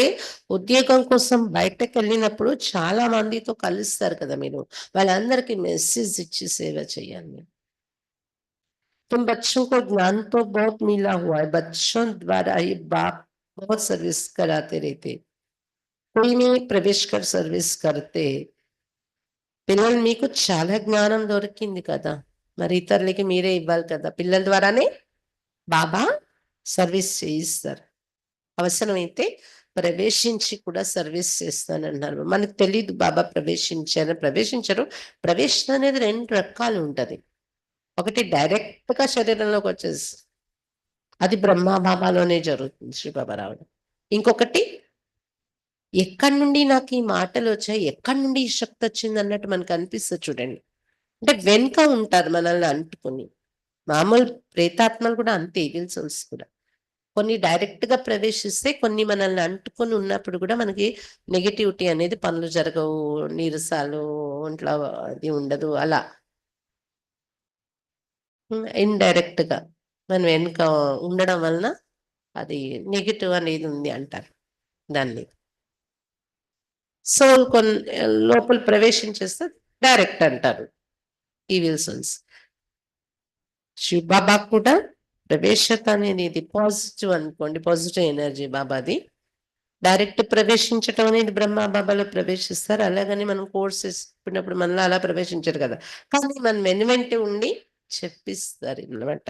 ఉద్యోగం కోసం బయటకు వెళ్ళినప్పుడు చాలా మందితో కలుస్తారు కదా మీరు, వాళ్ళందరికీ మెసేజ్ ఇచ్చి సేవ చేయాలి. तुम बच्चों को ज्ञान तो बहुत मिला हुआ है, बच्चों द्वारा ही बाप बहुत सर्विस कराते रहते, कोई नहीं प्रवेश कर सर्विस करते. పిల్లలు మీకు చాలా జ్ఞానం దొరికింది కదా, మరి ఇతరులకి మీరే ఇవ్వాలి కదా. పిల్లల ద్వారానే బాబా సర్వీస్ చేయిస్తారు. అవసరమైతే ప్రవేశించి కూడా సర్వీస్ చేస్తానన్నారు. మనకు తెలీదు బాబా ప్రవేశించరు. ప్రవేశం అనేది 2 రకాలు ఉంటది. ఒకటి డైరెక్ట్ గా శరీరంలోకి వచ్చేసి, అది బ్రహ్మ బాబాలోనే జరుగుతుంది, శ్రీ బాబా రావడం. ఇంకొకటి ఎక్కడి నుండి నాకు ఈ మాటలు వచ్చాయి, ఎక్కడి నుండి ఈ శక్తి వచ్చింది అన్నట్టు మనకు అనిపిస్తుంది చూడండి. అంటే వెనుక ఉంటారు మనల్ని అంటుకొని. మామూలు ప్రేతాత్మలు కూడా అంతే, ఈవిల్ సోల్స్ కూడా. కొన్ని డైరెక్ట్ గా ప్రవేశిస్తే, కొన్ని మనల్ని అంటుకొని ఉన్నప్పుడు కూడా మనకి నెగటివిటీ అనేది, పనులు జరగవు, నీరసాలు, ఒంట్లో అది ఉండదు, అలా ఇండైరెక్ట్ గా మన వెనుక ఉండడం వలన అది నెగిటివ్ అనేది ఉంది అంటారు దాన్ని. సోల్ లోపల ప్రవేశించేస్తే డైరెక్ట్ అంటారు, ఈవిల్ సోల్స్. శివ బాబా కూడా ప్రవేశత అనేది ఇది పాజిటివ్ అనుకోండి, పాజిటివ్ ఎనర్జీ బాబాది. డైరెక్ట్ ప్రవేశించటం అనేది బ్రహ్మ బాబాలో ప్రవేశిస్తారు. అలాగని మనం కోర్స్ చేసుకున్నప్పుడు మనలో అలా ప్రవేశించరు కదా! కానీ మన వెనువెంట ఉండి చెప్పిస్తారనమాట.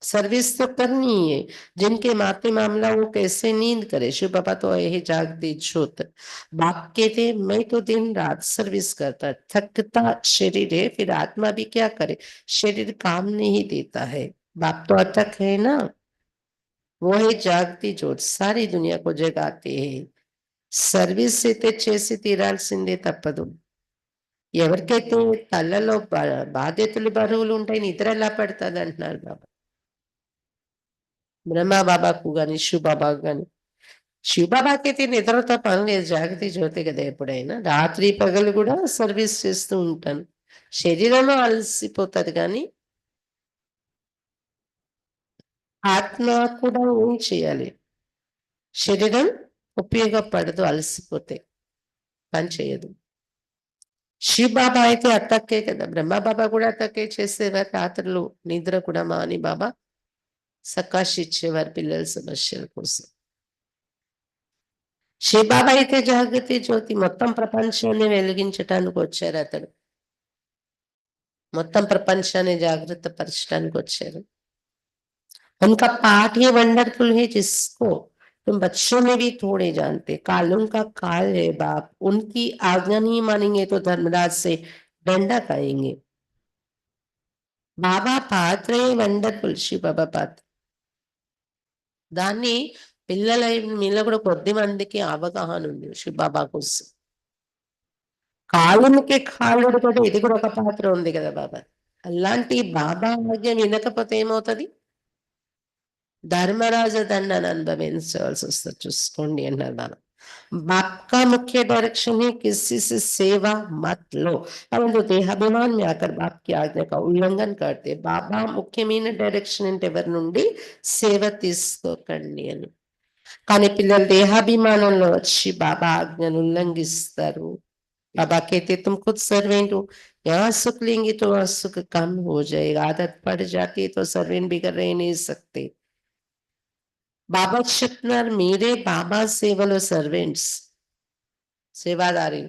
सर्विस तो करनी है। जिनके माते मामला वो कैसे नींद करे। शिव बाबा तो यही जागती ज्योत। बाप कहते मैं तो दिन रात सर्विस करता, थकता शरीर है, फिर आत्मा भी क्या करे, शरीर काम नहीं देता है। बाप तो अथक है ना, वो है जागती ज्योत, सारी दुनिया को जगाते हैं। సర్వీస్ అయితే చేసి తీరాల్సిందే తప్పదు. ఎవరికైతే తలలో బాధ్యతలు బరువులు ఉంటాయి నిద్ర ఎలా పడతది అంటున్నారు బాబా. బ్రహ్మ బాబాకు గాని, శివ బాబాకు గాని. శివ బాబాకైతే నిద్రతో పని లేదు. జాగృతి జ్యోతి కదా ఎప్పుడైనా. రాత్రి పగలు కూడా సర్వీస్ చేస్తూ ఉంటాను. శరీరము అలసిపోతది గానీ, ఆత్మ కూడా ఏం చేయాలి? శరీరం ఉపయోగపడదు అలసిపోతే. పని చేయదు. శివ బాబా అయితే అట్టక్కే కదా! బ్రహ్మ బాబా కూడా అట్టక్కే చేసేవారు. రాత్రులు నిద్ర కూడా మాని బాబా సకాషిచ్చేవారు పిల్లల సమస్యల కోసం. శివబాబా అయితే జాగృతి జ్యోతి మొత్తం ప్రపంచాన్ని వెలిగించటానికి వచ్చారు అతడు. మొత్తం ప్రపంచాన్ని జాగృత పరచడానికి వచ్చారు. उनका पाठ ही वंडरफुल है जिसको तुम बच्चों में भी थोड़े जानते। कालों का काल है बाप, उनकी आज्ञा नहीं मानेंगे तो धर्मराज से डंडा खाएंगे। बाबा पात्रे वंडरफुल शिव बाबा पात्र దాన్ని పిల్లల మీలో కూడా కొద్ది మందికి అవగాహన ఉంది శివబాబా కోసం. కాలునికి కాలుడు కూడా ఇది కూడా ఒక పాత్ర ఉంది కదా బాబా. అలాంటి బాబా ఆజ్ఞ వినకపోతే ఏమవుతది? ధర్మరాజ దండన అనుభవించవలసి వస్తుంది చూసుకోండి అన్నారు బాబా. बाप का मुख्य डायरेक्शन है किसी से सेवा मत लो, परंतु देहाभिमान में आकर बाप की आज्ञा का उल्लंघन करते। బాబా ముఖ్యమైన డైరెక్షన్ అంటే ఎవరి నుండి? సేవ తీసుకోకండి అని. కానీ పిల్లలు దేహాభిమానంలో వచ్చి బాబా ఆజ్ఞను ఉల్లంఘిస్తారు. बाबा कहते तुम खुद सर्वेंट हो, यहाँ सुख लेंगे तो वहां सुख कम हो जाएगा, आदत पड़ जाती है तो सर्वेंट बिगड़ रह नहीं सकते। బాబా చెప్తున్నారు మీరే బాబా సేవలో సర్వెంట్స్, సేవాదారి.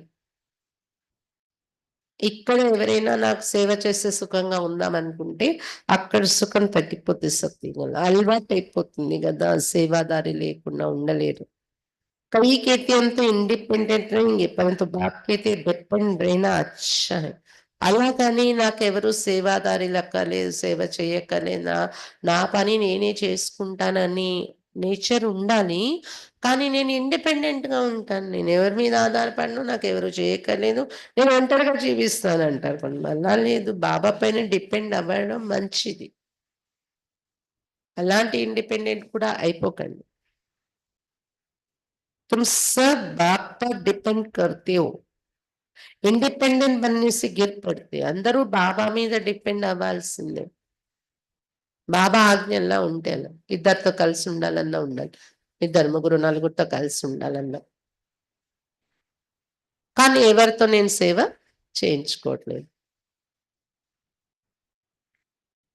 ఇక్కడ ఎవరైనా నాకు సేవ చేస్తే సుఖంగా ఉందామనుకుంటే అక్కడ సుఖం తగ్గిపోతే సత్యం అలవాటు అయిపోతుంది కదా, సేవాదారి లేకుండా ఉండలేరు. कई कहते हैं हम तो इंडिपेंडेंट रहेंगे परंतु बाप कहते डिपेंड रहना अच्छा है। అలాగని నాకెవరు సేవాదారి లెక్కలేదు, సేవ చేయక్కర్లేదు, నా పని నేనే చేసుకుంటానని నేచర్ ఉండాలి. కానీ నేను ఇండిపెండెంట్‌గా ఉంటాను. నేను ఎవరి మీద ఆధారపడను. నాకెవరు చేయక్కర్లేదు. నేను ఒంటరిగా జీవిస్తానంటారు కొంతమంది. అలా లేదు. బాబా పైన డిపెండ్ అవ్వడం మంచిది. అలాంటి ఇండిపెండెంట్ కూడా అయిపోకండి. तुम सब बाप पर डिपेंड करते हो। ఇండిపెండెంట్ बनने से गिर पड़ते అందరూ బాబా మీద డిపెండ్ అవ్వాల్సిందే. బాబా ఆజ్ఞల్లా ఉంటే అలా. ఇద్దరితో కలిసి ఉండాలన్నా ఉండాలి. ఇద్దరు, ముగ్గురు, నలుగురితో కలిసి ఉండాలన్నా. కానీ ఎవరితో నేను సేవ చేయించుకోవట్లేదు.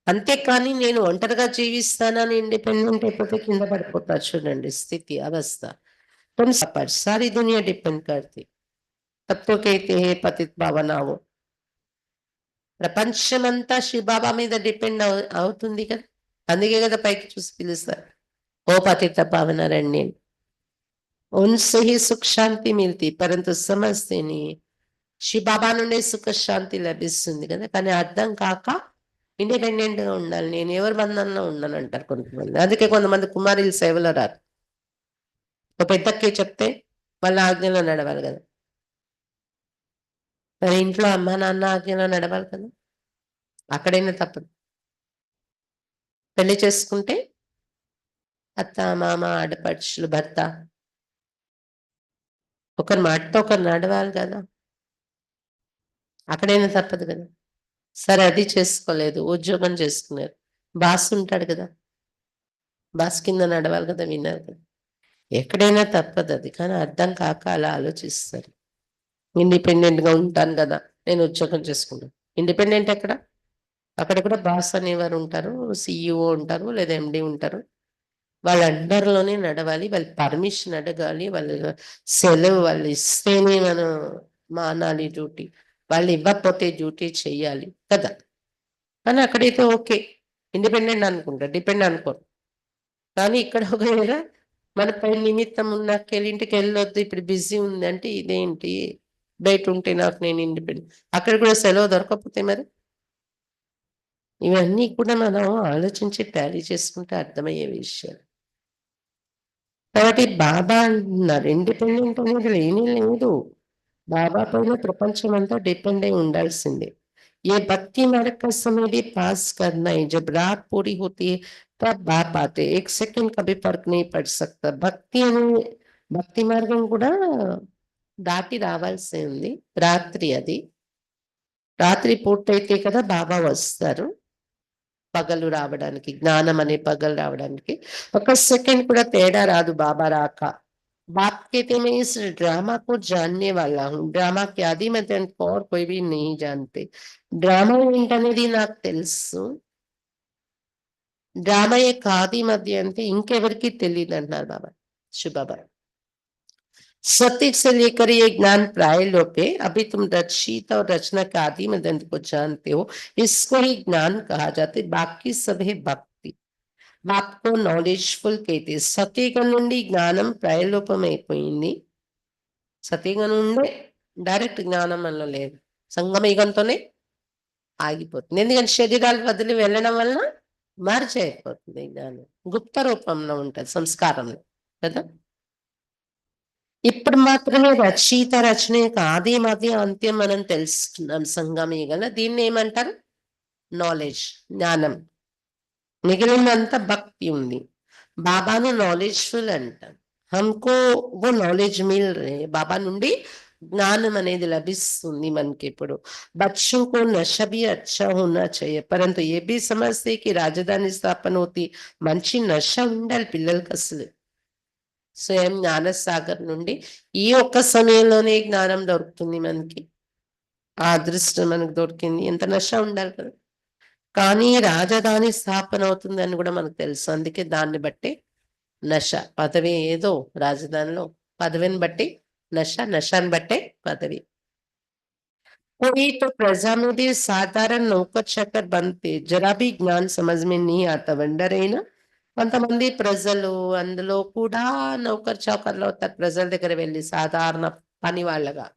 అంతేకాని నేను ఒంటరిగా జీవిస్తానని ఇండిపెండెంట్ అయిపోతే కింద పడిపోతా చూడండి స్థితి, అవస్థ. तुम सब पर सारी दुनिया डिपेंड करती। तब तो कहते हैं पतित पावन आओ। ప్రపంచమంతా శివబాబా మీద డిపెండ్ అవుతుంది కదా. అందుకే కదా పైకి చూసి పిలుస్తారు, ఓ పతిత పావన రండి. उनसे ही सुख शांति मिलती परंतु समझते नहीं। శివబాబా నుండే సుఖ శాంతి లభిస్తుంది కదా, కానీ అర్థం కాక ఇండిపెండెంట్ గా ఉండాలి, నేను ఎవరి బంధంలో ఉన్నాను అంటారు కొంతమంది. అందుకే కొంతమంది కుమారులు సేవలో రారు. ఒక పెద్దక్కే చెప్తే వాళ్ళ ఆజ్ఞలో నడవాలి కదా, మరి ఇంట్లో అమ్మ నాన్న ఆజ్ఞలో నడవాలి కదా, అక్కడైనా తప్పదు. పెళ్లి చేసుకుంటే అత్త మామ ఆడపడుచులు భర్త ఒకరి మాటతో ఒకరు నడవాలి కదా, అక్కడైనా తప్పదు కదా. సరే అది చేసుకోలేదు, ఉద్యోగం చేసుకున్నారు, బాస్ ఉంటాడు కదా, బాస్ కింద నడవాలి కదా, విన్నారు కదా. ఎక్కడైనా తప్పదు అది, కానీ అర్థం కాక అలా ఆలోచిస్తారు. ఇండిపెండెంట్ గా ఉంటాను కదా, నేను ఉద్యోగం చేసుకుంటాను. ఇండిపెండెంట్ ఎక్కడ? అక్కడ కూడా బాస్ అనేవారు ఉంటారు, సిఇఓ ఉంటారు, లేదా ఎండి ఉంటారు. వాళ్ళ అండర్‌లోనే నడవాలి. వాళ్ళు పర్మిషన్ అడగాలి. వాళ్ళు సెలవు వాళ్ళు ఇస్తేనే మనం మానాలి డ్యూటీ. వాళ్ళు ఇవ్వకపోతే డ్యూటీ చెయ్యాలి కదా! కానీ అక్కడైతే ఓకే. ఇండిపెండెంట్ అనుకుంటా. డిపెండ్ అనుకోరు. కానీ ఇక్కడ ఒకవేళ మన పని నిమిత్తం నాకేళ్ళింటికెళ్ళొద్దు ఇప్పుడు బిజీ ఉందంటే ఇదేంటి? బయటుంటే నాకు నేను ఇండిపెండెంట్. అక్కడ కూడా సెలవు దొరకకపోతే మరి? ఇవన్నీ కూడా మనం ఆలోచించి టాలీ చేసుకుంటే అర్థమయ్యే విషయాలు. కాబట్టి బాబా అంటున్నారు ఇండిపెండెంట్ అనేది లేనే లేదు. బాబా పైన ప్రపంచమంతా డిపెండ్ అయి ఉండాల్సిందే. ये भक्ति मार्ग का समय भी पास करना है जब रात पूरी होती है तब बाप आते हैं. एक सेकंड का भी फर्क नहीं पड़ सकता భక్తి మార్గం కూడా దాటి రావాల్సి ఉంది. రాత్రి అది. రాత్రి పూర్తయితే కదా బాబా వస్తారు. పగలు రావడానికి, జ్ఞానం అనే పగలు రావడానికి. ఒక సెకండ్ కూడా తేడా రాదు బాబా రాక. बाप कहते मैं इस ड्रामा को जानने वाला हूँ. డ్రామా కి ఆది మధ్య और कोई भी नहीं जानते. డ్రామా ఏంటనేది నాకు తెలుసు. డ్రామా యొక్క ఆది మధ్య అంటే ఇంకెవరికీ తెలీదంటున్నారు బాబా. శివబాబా. सत्य से लेकर ये ज्ञान प्राय लोप है. अभी तुम रचित और रचना के आदि मदंत को जानते हो. इसको ही ज्ञान कहा जाता है. बाकी सब है भक्ति. వాక్కు నాలెడ్జ్‌ఫుల్ కైతే సత్యయుగం నుండి జ్ఞానం ప్రాయలోపమైపోయింది. సత్యయుగం నుండే డైరెక్ట్ జ్ఞానం మనలో లేదు. సంగమ యుగంతోనే ఆగిపోతుంది. ఎందుకంటే శరీరాలు వదిలి వెళ్ళడం వలన మర్జ్ అయిపోతుంది జ్ఞానం. గుప్త రూపంలో ఉంటది సంస్కారంలో కదా! ఇప్పుడు మాత్రమే రచయిత రచన యొక్క ఆది, మధ్య, అంత్యం మనం తెలుసుకున్నాం సంగమ యుగంలో. దీన్నేమంటారు? నాలెడ్జ్ జ్ఞానం. మిగిలిందంతా భక్తి ఉంది. బాబాను నాలెడ్జ్‌ఫుల్ అంటాం. హమ్‌కో वो नॉलेज मिल रहे हैं. బాబా నుండి జ్ఞానం అనేది లభిస్తుంది మనకిప్పుడు. बच्चों को नशा भी अच्छा होना चाहिए. परंतु ये भी समझते कि రాజధాని స్థాపన होती. మంచి నష ఉండాలి పిల్లలకసలు. స్వయం జ్ఞానసాగర్ నుండి ఈ ఒక్క సమయంలోనే జ్ఞానం దొరుకుతుంది మనకి. ఆ అదృష్టం మనకు దొరికింది. ఎంత నష ఉండాలి కదా! కానీ రాజధాని స్థాపన అవుతుందని గూడా మనకు తెలుసు. అందుకే దాన్ని బట్టి నష. పదవి ఏదో రాజధానిలో పదవిని బట్టి నష, నషాన్ని బట్టే పదవి. कोई तो प्रजा में भी साधारण नौकर-चाकर बनते. जरा भी జ్ఞాన్ సమజ్ में नहीं आता. వండర్ అయినా కొంతమంది ప్రజలు అందులో కూడా నౌకర్ చాకర్‌లు అవుతారు. ప్రజల దగ్గర వెళ్లి సాధారణ పని వాళ్ళగా.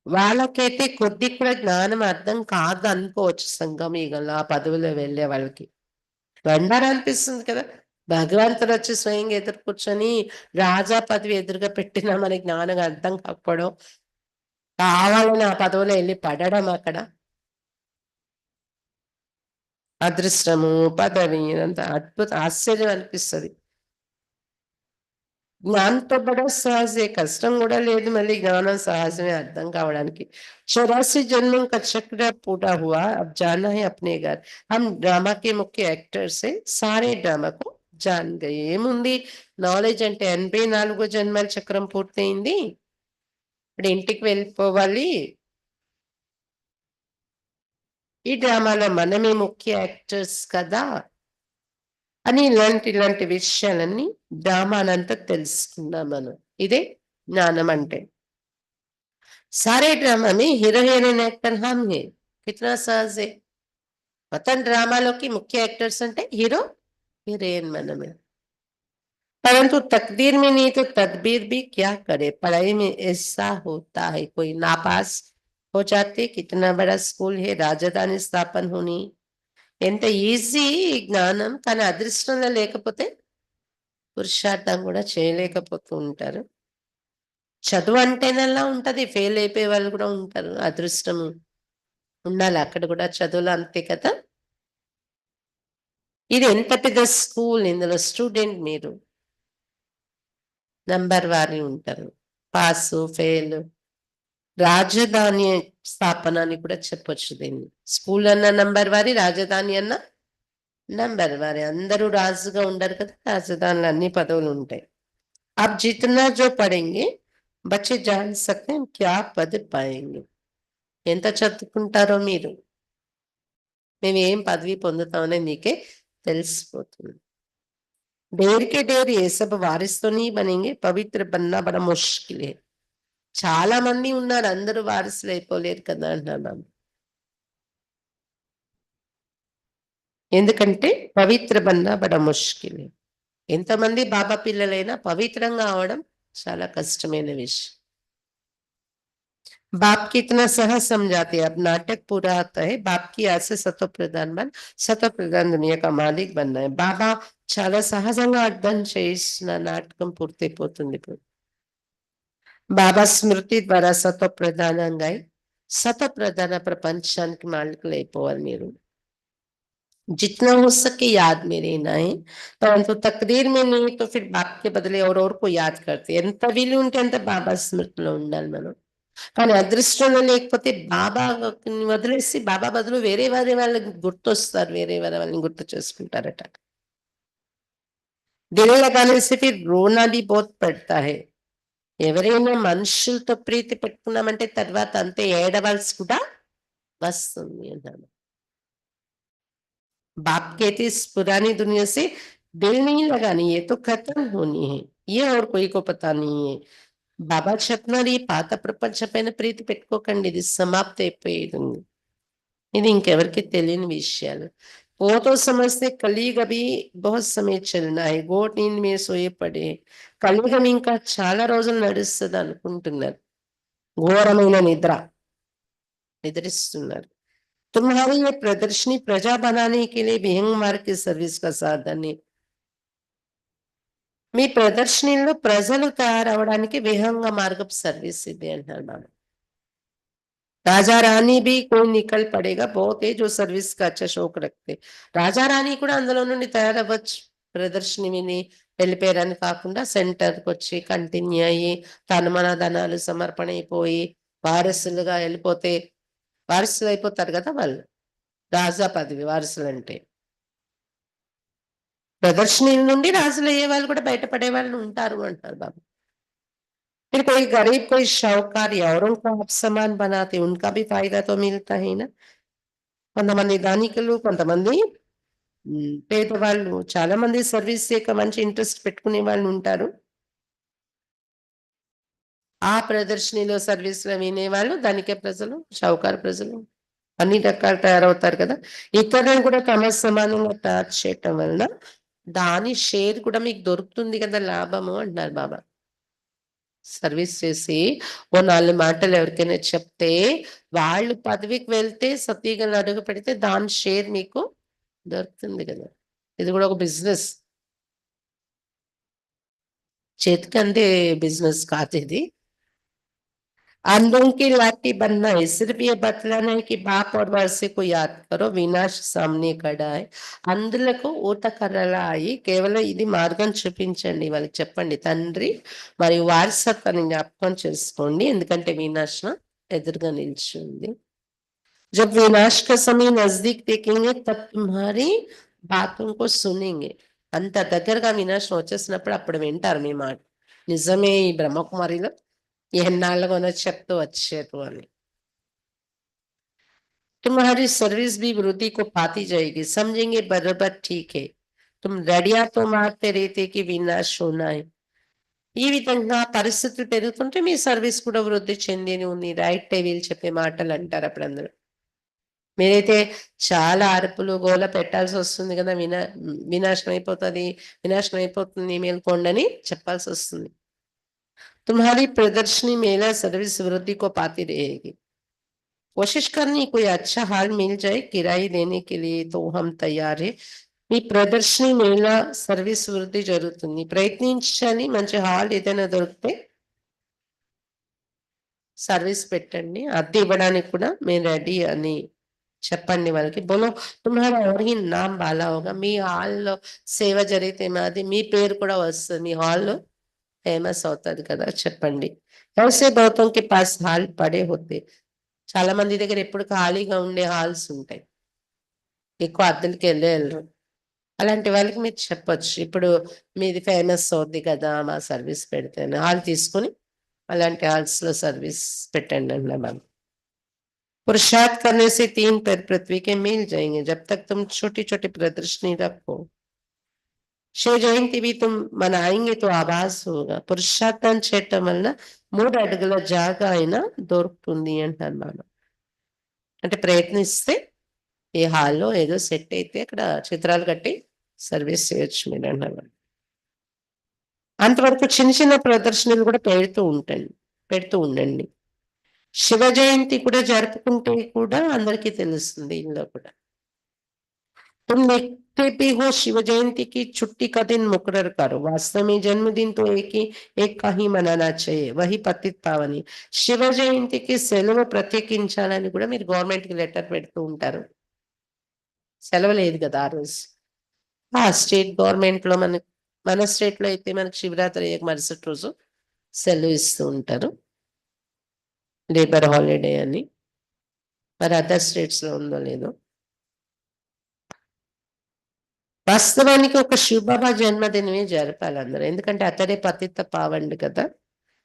వాళ్ళకైతే కొద్దిగా కూడా జ్ఞానం అర్థం కాదనుకోవచ్చు సంగమయుగంలో ఆ పదవిలో వెళ్ళే వాళ్ళకి. బండారనిపిస్తుంది కదా! భగవంతుడొచ్చి స్వయంగా ఎదురు కూర్చొని రాజా పదవి ఎదురుగా పెట్టినా మనకి జ్ఞానం అర్థం కాకపోవడం, కావాలని ఆ పదవిలో ఎళ్లి పడడం అక్కడ. అదృష్టము, పదవి ఇదంతా ఆశ్చర్యం అనిపిస్తది. ज्ञान तो बड़ा सहज है. कष्टం కూడా లేదు. మళ్ళీ జ్ఞానం సహజమే అర్థం కావడానికి. 84 जन्मों का चक्र पूरा हुआ. अब जाना है अपने घर. हम ड्रामा के मुख्य एक्टर्स हैं. सारे ड्रामा को जान गए. ఏముంది నాలెడ్జ్ అంటే 84 జన్మల చక్రం పూర్తయింది. ఇప్పుడు ఇంటికి వెళ్ళిపోవాలి. ఈ డ్రామాలో మనమే ముఖ్య యాక్టర్స్ కదా! అని ఇలాంటి విషయాలన్నీ డ్రామానంతా తెలుసుకున్నాం మనం. ఇదే జ్ఞానం అంటే. सारे ड्रामा में हीरो हीरोइन एक्टर हम हैं. कितना सहज है. మొత్తం డ్రామాలోకి ముఖ్య యాక్టర్స్ అంటే హీరో, హీరోయిన్ మనమే. परंतु तकदीर में नहीं तो तदबीर भी क्या करे. पढ़ाई में ऐसा होता है कोई नापास हो जाते. कितना बड़ा स्कूल है. రాజధాని స్థాపన होनी ఎంత ఈజీ జ్ఞానం. కానీ అదృష్టంలో లేకపోతే పురుషార్థం కూడా చేయలేకపోతూ ఉంటారు. చదువు అంటేనలా ఉంటది. ఫెయిల్ అయిపోయే వాళ్ళు కూడా ఉంటారు. అదృష్టము ఉండాలి అక్కడ కూడా చదువులో అంతే కదా! ఇది ఎంత పెద్ద స్కూల్. ఇందులో స్టూడెంట్ మీరు. నంబర్ వారీ ఉంటారు. Pass, fail. రాజధాని స్థాపన అని కూడా చెప్పొచ్చు దీన్ని. స్కూల్ అన్న నంబర్ వారీ, రాజధాని అన్న నంబర్ వారీ. అందరూ రాజుగా ఉండరు కదా! రాజధానిలో అన్ని పదవులుంటాయి. अब जितना जो पढ़ेंगे बच्चे जान सकते हैं क्या पद पाएँगे. ఎంత చదువుకుంటారో మీరు. మేమేం పదవి పొందుతామనేది మీకే తెలిసిపోతుంది. ढेर के ढेर ये सब वारिस तो नहीं बनेंगे, पवित्र बनना बड़ा मुश्किल है. చాలా మంది ఉన్నారు, అందరూ వారసులు అయిపోలేరు కదా అంటున్నాను. ఎందుకంటే పవిత్ర బన్నా బడా ముష్కిల్ है. ఎంతమంది బాబా పిల్లలైనా పవిత్రంగా అవడం చాలా కష్టమైన విషయం. बाप कितना सहज समझाते हैं, अब नाटक पूरा आता है, बाप की आस से सतो प्रधान बन सतो प्रधान दुनिया का मालिक बनना है. బాబా చాలా సహజంగా అర్థం చేసిన నాటకం పూర్తయిపోతుంది ఇప్పుడు. బాబా స్మృతి ద్వారా సతో ప్రధానంగా అయి సతో ప్రధాన ప్రపంచానికి మాలికలు అయిపోవాలి మీరు. जितना हो सके याद में रहना है, परंतु तकदीर में नहीं तो फिर बाप के बदले और को याद करते ఎంత వీలు ఉంటే అంత బాబా స్మృతిలో ఉండాలి మనం. కానీ అదృష్టంలో లేకపోతే బాబాని వదిలేసి బాబా బదులు వేరే వేరే వాళ్ళకి గుర్తొస్తారు, వేరే వేరే వాళ్ళని గుర్తు చేసుకుంటారట. దిల్ लगाने से फिर रोना भी बहुत पड़ता है. ఎవరైనా మనుషులతో ప్రీతి పెట్టుకున్నామంటే తర్వాత అంతే ఏడవలసి కూడా వస్తుంది అన్నాడు. बाप कहते इस पुरानी दुनिया से दिल नहीं लगानी, ये तो खत्म होनी है, ये और कोई को पता नहीं है. బాబా చెప్తున్నారు, ఈ పాత ప్రపంచం పైన ప్రీతి పెట్టుకోకండి, ఇది సమాప్తి అయిపోయేది ఉంది. ఇది ఇంకెవరికి తెలియని విషయాలు. वो तो समझते कलयुग अभी बहुत समय चलना है, గోట్ नींद में सोए पड़े. కలియుగం ఇంకా చాలా రోజులు నడుస్తుంది అనుకుంటున్నారు, ఘోరమైన నిద్రిస్తున్నారు. तुम्हारी ये प्रदर्शनी प्रजा बनाने के लिए विहंग मार्ग की सर्विस का साधन है. మీ ప్రదర్శనలో ప్రజలు తయారవడానికి విహంగ మార్గపు సర్వీస్ ఇది అంటున్నారు బాబా. రాజా రాణి भी कोई निकल पड़ेगा बहुत है जो सर्विस का अच्छा शौक रखते. రాజా రాణి కూడా అందులో నుండి తయారవ్వచ్చు. ప్రదర్శని విని వెళ్ళిపోయారని కాకుండా సెంటర్కి వచ్చి కంటిన్యూ అయ్యి తన మన ధనాలు సమర్పణ అయిపోయి వారసులుగా వెళ్ళిపోతే వారసులు అయిపోతారు కదా వాళ్ళు. రాజా పదవి వారసులు అంటే ప్రదర్శనల నుండి రాజులయ్యే వాళ్ళు కూడా బయటపడే వాళ్ళు ఉంటారు అంటారు బాబా. फिर कोई गरीब कोई शाहूकार या औरों को आप समान बनाते, उनका भी फायदा तो मिलता है ना. కొంతమంది ధనికులు, కొంతమంది పేదవాళ్ళు, చాలా మంది సర్వీస్ యొక్క మంచి ఇంట్రెస్ట్ పెట్టుకునే వాళ్ళు ఉంటారు. ఆ ప్రదర్శనలో సర్వీస్‌లో వినేవాళ్ళు ధనిక ప్రజలు, షావుకారు ప్రజలు అన్ని రకాలు తయారవుతారు కదా. ఇతరులను కూడా తమ సమానంగా తయారు చేయటం వలన దాని షేర్ కూడా మీకు దొరుకుతుంది కదా లాభము అంటున్నారు బాబా. సర్వీస్ చేసి ఓ 4 మాటలు ఎవరికైనా చెప్తే వాళ్ళు పదవికి వెళ్తే సతీగలు అడుగు పెడితే దాని షేర్ మీకు దొరుకుతుంది కదా. ఇది కూడా ఒక బిజినెస్. చేతికి అందే బిజినెస్ కాదు ఇది. अंधों की लाठी बनना है, सिर्फ ये बतलाना है कि बाप और वर्षे को याद करो, వినాశ సామ్నే ఖడా है. అందులకు ఊతకర్రలా అయి కేవలం ఇది మార్గం చూపించండి, వాళ్ళకి చెప్పండి తండ్రి మరియు వారసత్వాన్ని జ్ఞాపకం చేసుకోండి, ఎందుకంటే వినాశనం ఎదురుగా నిలిచి ఉంది. जब विनाश का समय नजदीक देखेंगे तब तुम्हारी बातों को सुनेंगे. అంత దగ్గరగా వినాశనం వచ్చేసినప్పుడు అప్పుడు వింటారు మీ మాట. నిజమే, ఈ బ్రహ్మకుమారిలో ఎన్నాళ్ళుగానో చెప్తూ వచ్చారు అని. तुम्हारी सर्विस भी वृद्धि को पाती जाएगी, समझेंगे बराबर ठीक है. तुम रडिया तो मारते रहते कि विनाश होना है. ఈ విధంగా పరిస్థితులు పెరుగుతుంటే మీ సర్వీస్ కూడా వృద్ధి చెంది ఉంది. రైట్ వీళ్ళు చెప్పే మాటలు అంటారు అప్పుడు అందరూ. మీరైతే చాలా అరుపులు గోల పెట్టాల్సి వస్తుంది కదా, వినాశనం అయిపోతుంది, వినాశనం అయిపోతుంది, మేల్కోండి అని చెప్పాల్సి వస్తుంది. तुम्हारी प्रदर्शनी मेला सर्विस वृद्धि को पाती रहेगी. कोशिश करनी कोई अच्छा हाल मिल जाए किराए देने के लिए तो हम तैयार है. మీ ప్రదర్శని మేళ సర్వీస్ వృద్ధి జరుగుతుంది, ప్రయత్నించాలి. మంచి హాల్ ఏదైనా దొరికితే సర్వీస్ పెట్టండి, అద్దె ఇవ్వడానికి కూడా మేము రెడీ అని చెప్పండి వాళ్ళకి. బోలో తుమ్హారా और ही नाम బాలా होगा. మీ హాల్లో సేవ జరిగితే మాది మీ పేరు కూడా వస్తుంది, మీ హాల్లో ఫేమస్ అవుతుంది కదా చెప్పండి. ऐसे बहुतों के पास हाल पड़े होते. చాలా మంది దగ్గర ఎప్పుడు ఖాళీగా ఉండే హాల్స్ ఉంటాయి, ఎక్కువ అద్దెలకి వెళ్ళరు. అలాంటి వాళ్ళకి మీరు చెప్పొచ్చు, ఇప్పుడు మీది ఫేమస్ అవుద్ది కదా మా సర్వీస్ పెడితే హాల్ తీసుకుని అలాంటి హాల్స్ లో సర్వీస్ పెట్టండి అన్న మ్యామ్. पुरुषार्थ करने से 3 पैर पृथ्वी के मिल जाएंगे, जब तक तुम छोटी छोटी प्रदर्शनी रखो. शिव जयंती भी तुम मनाएंगे तो आभास होगा పురుషార్థం చేయటం వల్ల 3 అడుగుల జాగా అయినా దొరుకుతుంది అంటారు మనం. అంటే ప్రయత్నిస్తే ఈ హాల్లో ఏదో సెట్ అయితే అక్కడ చిత్రాలు కట్టి సర్వీస్ చేయొచ్చు మీరు అన్నారు. అంతవరకు చిన్న చిన్న ప్రదర్శనలు కూడా పెడుతూ ఉండండి. శివ జయంతి కూడా జరుపుకుంటే కూడా అందరికీ తెలుస్తుంది ఇందులో కూడా. तुम देखते भी हो शिव जयंती की छुट्टी का दिन मुकर्रर करो, वास्तव में जन्मदिन तो एक का ही मनाना चाहिए, वही పతిత్ పావని. శివ జయంతికి సెలవు ప్రత్యేకించాలని కూడా మీరు గవర్నమెంట్ కి లెటర్ పెడుతూ ఉంటారు. సెలవు లేదు కదా ఆ రోజు. స్టేట్ గవర్నమెంట్ లో మన స్టేట్ లో అయితే మనకి శివరాత్రి అయ్యాక మరుసటి రోజు సెలవు ఇస్తూ ఉంటారు, లేబర్ హాలిడే అని. మరి అదర్ స్టేట్స్ లో ఉందో లేదో. వాస్తవానికి ఒక శివబాబా జన్మదినమే జరపాలి అందరూ, ఎందుకంటే అతడే పతిత పావండు కదా.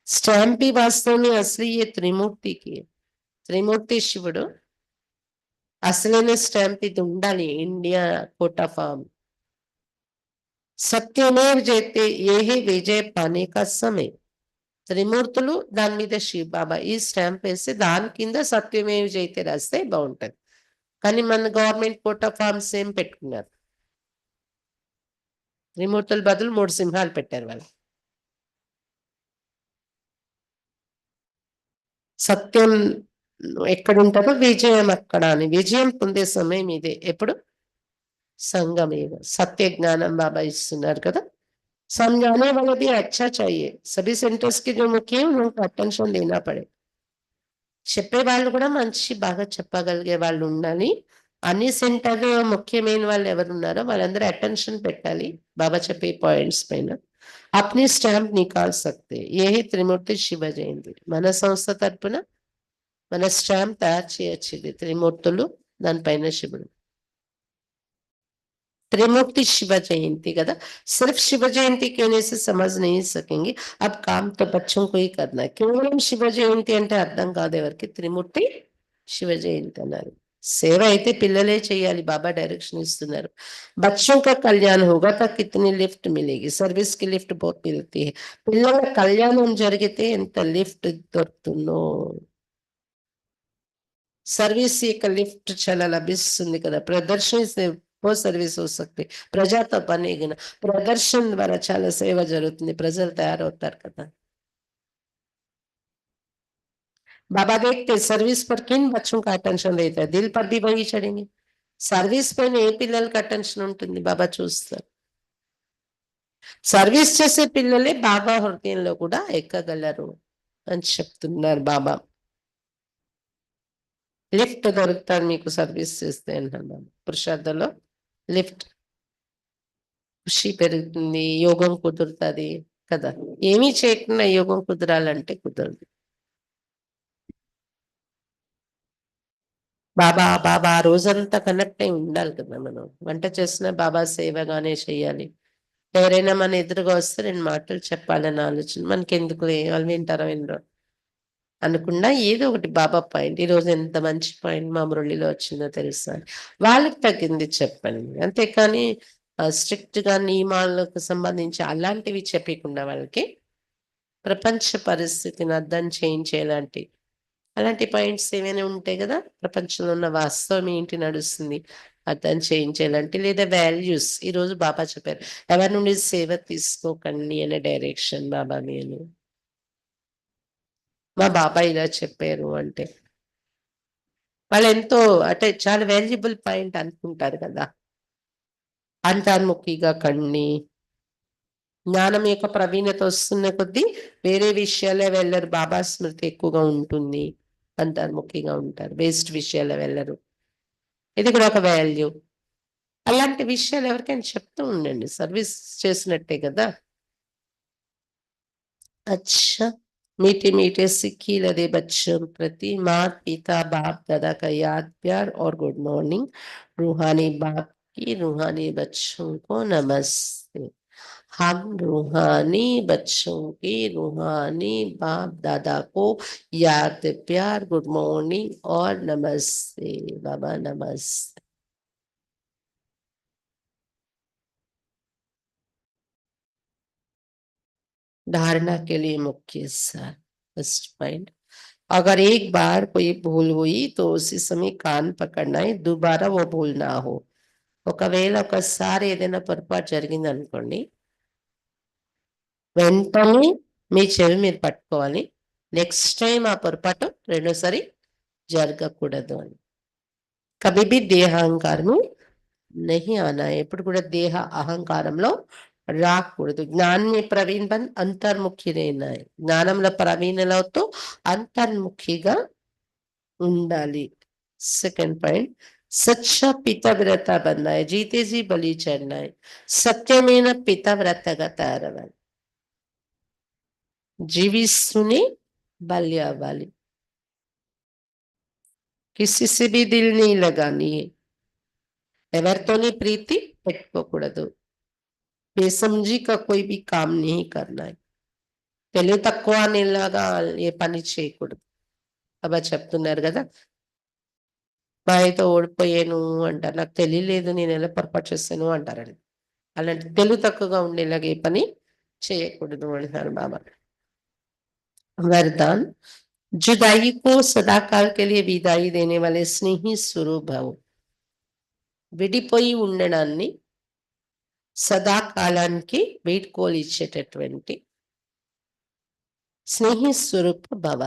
స్టాంపీ వాస్తవమే అసలు ఈ త్రిమూర్తి శివుడు అసలైన స్టాంప్ ఇది ఉండాలి, ఇండియా కోట్ ఆఫ్ ఆర్మ్. సత్యమేవ్ జయతే ఏహే విజయ పానే కా సమయం. త్రిమూర్తులు దాని మీద శివ బాబా ఈ స్టాంప్ వేసి దాని కింద సత్యమేవ్ జయతే రాస్తే బాగుంటది. కానీ మన గవర్నమెంట్ కోట్ ఆఫ్ ఆర్మ్స్ ఏం పెట్టుకున్నారు, త్రిమూర్తుల బదులు 3 సింహాలు పెట్టారు వాళ్ళు. సత్యం ఎక్కడుంటుందో విజయం అక్కడ అని. విజయం పొందే సమయం ఇదే. ఎప్పుడు? సంగమేవ. సత్య జ్ఞానం బాబా ఇస్తున్నారు కదా. समझाने वाला भी अच्छा चाहिए, सभी सेंटर्स के जो मुखिया हैं उनको अटेंशन देना पड़े. చెప్పే వాళ్ళు కూడా మంచి బాగా చెప్పగలిగే వాళ్ళు ఉండాలి. అన్ని సెంటర్ ముఖ్యమైన వాళ్ళు ఎవరు ఉన్నారో వాళ్ళందరూ అటెన్షన్ పెట్టాలి బాబా చెప్పే పాయింట్స్ పైన. अपनी స్టాంప్ నికాల్ సక్తే, యహీ త్రిమూర్తి శివ జయంతి. మన సంస్థ తరపున మన స్టాంప్ తయారు చేయొచ్చు, ఇది త్రిమూర్తులు దానిపైన శివుడు. त्रिमूर्ति शिव जयंती कदा. सिर्फ शिव जयंती कहने से समझ नहीं सकेंगे, अब काम तो बच्चों को ही करना है. కేవలం శివ జయంతి అంటే అర్థం కాదు ఎవరికి, త్రిమూర్తి శివ జయంతి అన్నారు. సేవ అయితే పిల్లలే చేయాలి, బాబా డైరెక్షన్ ఇస్తున్నారు. बच्चों का कल्याण होगा तो कितनी लिफ्ट मिलेगी, सर्विस की लिफ्ट बहुत मिलती है. పిల్లల కళ్యాణం జరిగితే ఎంత లిఫ్ట్ దొరుకుతుందో. सर्विस एक लिफ्ट चला लभिస్తుంది కదా. ప్రదర్శన से बहुत सर्विस हो सकती, ప్రజాతో పనిగిన ప్రదర్శన ద్వారా చాలా సేవ జరుగుతుంది, ప్రజలు తయారవుతారు కదా. बाबा देखते सर्विस पर किन बच्चों का अटेंशन रहता है, दिल पर भी वही चढ़ेंगे. సర్వీస్ పైన ఏ పిల్లలకి అటెన్షన్ ఉంటుంది బాబా చూస్తారు. సర్వీస్ చేసే పిల్లలే బాబా హృదయంలో కూడా ఎక్కగలరు అని చెప్తున్నారు బాబా. లిఫ్ట్ దొరుకుతాడు మీకు సర్వీస్ చేస్తే అంటున్నాను. పురుషార్థంలో లిఫ్ట్, ఖుషి పెరుగుతుంది, యోగం కుదురుతుంది కదా. ఏమీ చేయకుండా యోగం కుదరాలంటే కుదరదు. బాబా బాబా రోజంతా కనెక్ట్ అయి ఉండాలి కదా. మనం వంట చేసిన బాబా సేవగానే చేయాలి. ఎవరైనా మన ఎదురుగా వస్తే 2 మాటలు చెప్పాలని ఆలోచన మనకి ఎందుకు, వాళ్ళు వింటారో వినరో అనకుండా ఏదో ఒకటి బాబా పాయింట్, ఈ రోజు ఎంత మంచి పాయింట్ మా మురళిలో వచ్చిందో తెలుసా, వాళ్ళకి తగ్గింది చెప్పండి. అంతేకాని స్ట్రిక్ట్ గా నియమాలకు సంబంధించి అలాంటివి చెప్పకుండా వాళ్ళకి ప్రపంచ పరిస్థితిని అర్థం చేయించేలాంటి అలాంటి పాయింట్స్ ఏమైనా ఉంటాయి కదా, ప్రపంచంలో ఉన్న వాస్తవం ఏంటి నడుస్తుంది అర్థం చేయించేలాంటి, లేదా వాల్యూస్. ఈ రోజు బాబా చెప్పారు ఎవరి నుండి సేవ తీసుకోకండి అనే డైరెక్షన్ బాబా మీరు. మా బాబా ఇలా చెప్పారు అంటే వాళ్ళు ఎంతో అంటే చాలా వాల్యుబుల్ పాయింట్ అనుకుంటారు కదా. అంతర్ముఖిగా కండి. జ్ఞానం యొక్క ప్రవీణత వస్తున్న కొద్దీ వేరే విషయాలే వెళ్ళరు, బాబా స్మృతి ఎక్కువగా ఉంటుంది, అంతర్ముఖిగా ఉంటారు, వేస్ట్ విషయాలు వెళ్ళరు. ఇది కూడా ఒక వాల్యూ. అలాంటి విషయాలు ఎవరికైనా చెప్తూ ఉండండి, సర్వీస్ చేసినట్టే కదా. अच्छा, मीठे मीठे सिक्की लदे बच्चों प्रति माता पिता बाप दादा का याद प्यार और गुड मॉर्निंग. रूहानी बाप की रूहानी बच्चों को नमस्ते. हम रूहानी बच्चों की रूहानी बाप दादा को याद प्यार गुड मॉर्निंग और नमस्ते. बाबा नमस्ते. धारणा के लिए मुख्य सार। फर्स्ट पॉइंट, अगर एक बार कोई भूल हुई तो उसी समय कान पकड़ना है, दोबारा वो भूल ना हो। ఒకవేళ ఒకసారి ఏదైనా పొరపాటు జరిగింది అనుకోండి, వెంటనే మీ చెవి మీరు పట్టుకోవాలి. నెక్స్ట్ టైం ఆ పొరపాటు రెండోసారి జరగకూడదు అని. కभी भी దేహాహంకారము नहीं आना है, ఎప్పుడు కూడా దేహ అహంకారంలో రాకూడదు. జ్ఞాన్ में प्रवीण बन अंतर्मुखी रहना है, జ్ఞానంలో ప్రవీణులవుతూ అంతర్ముఖిగా ఉండాలి. सेकंड पॉइंट, सच्चा पितव्रता बनना है, जीते जी बलि चढ़ना है, सत्यमेन पितव्रतగా తయారవ్వాలి. జీవిస్తూనే బలి అవ్వాలి. किसी से भी दिल नहीं लगानी है, ఎవరితోని ప్రీతి పెట్టుకోకూడదు. బేసమझी का कोई भी काम नहीं करना है, తెలివి తక్కువ అనేలాగా ఏ పని చేయకూడదు. అబ్బా చెప్తున్నారు కదా, మాయతో ఓడిపోయాను అంటారు, నాకు తెలియలేదు నేను ఎలా పొరపాటు చేశాను అంటారండి. అలాంటి తెలివి తక్కువగా ఉండేలాగా ఏ పని చేయకూడదు అంటున్నారు బాబా. वरदान, जुदाई को सदाकाल के लिए विदाई देने वाले स्नेही स्वरूप भव. విడిపోయి ఉండడాన్ని సదాకాలానికి వీడ్కోలు ఇచ్చేటటువంటి स्नेही स्वरूप भव.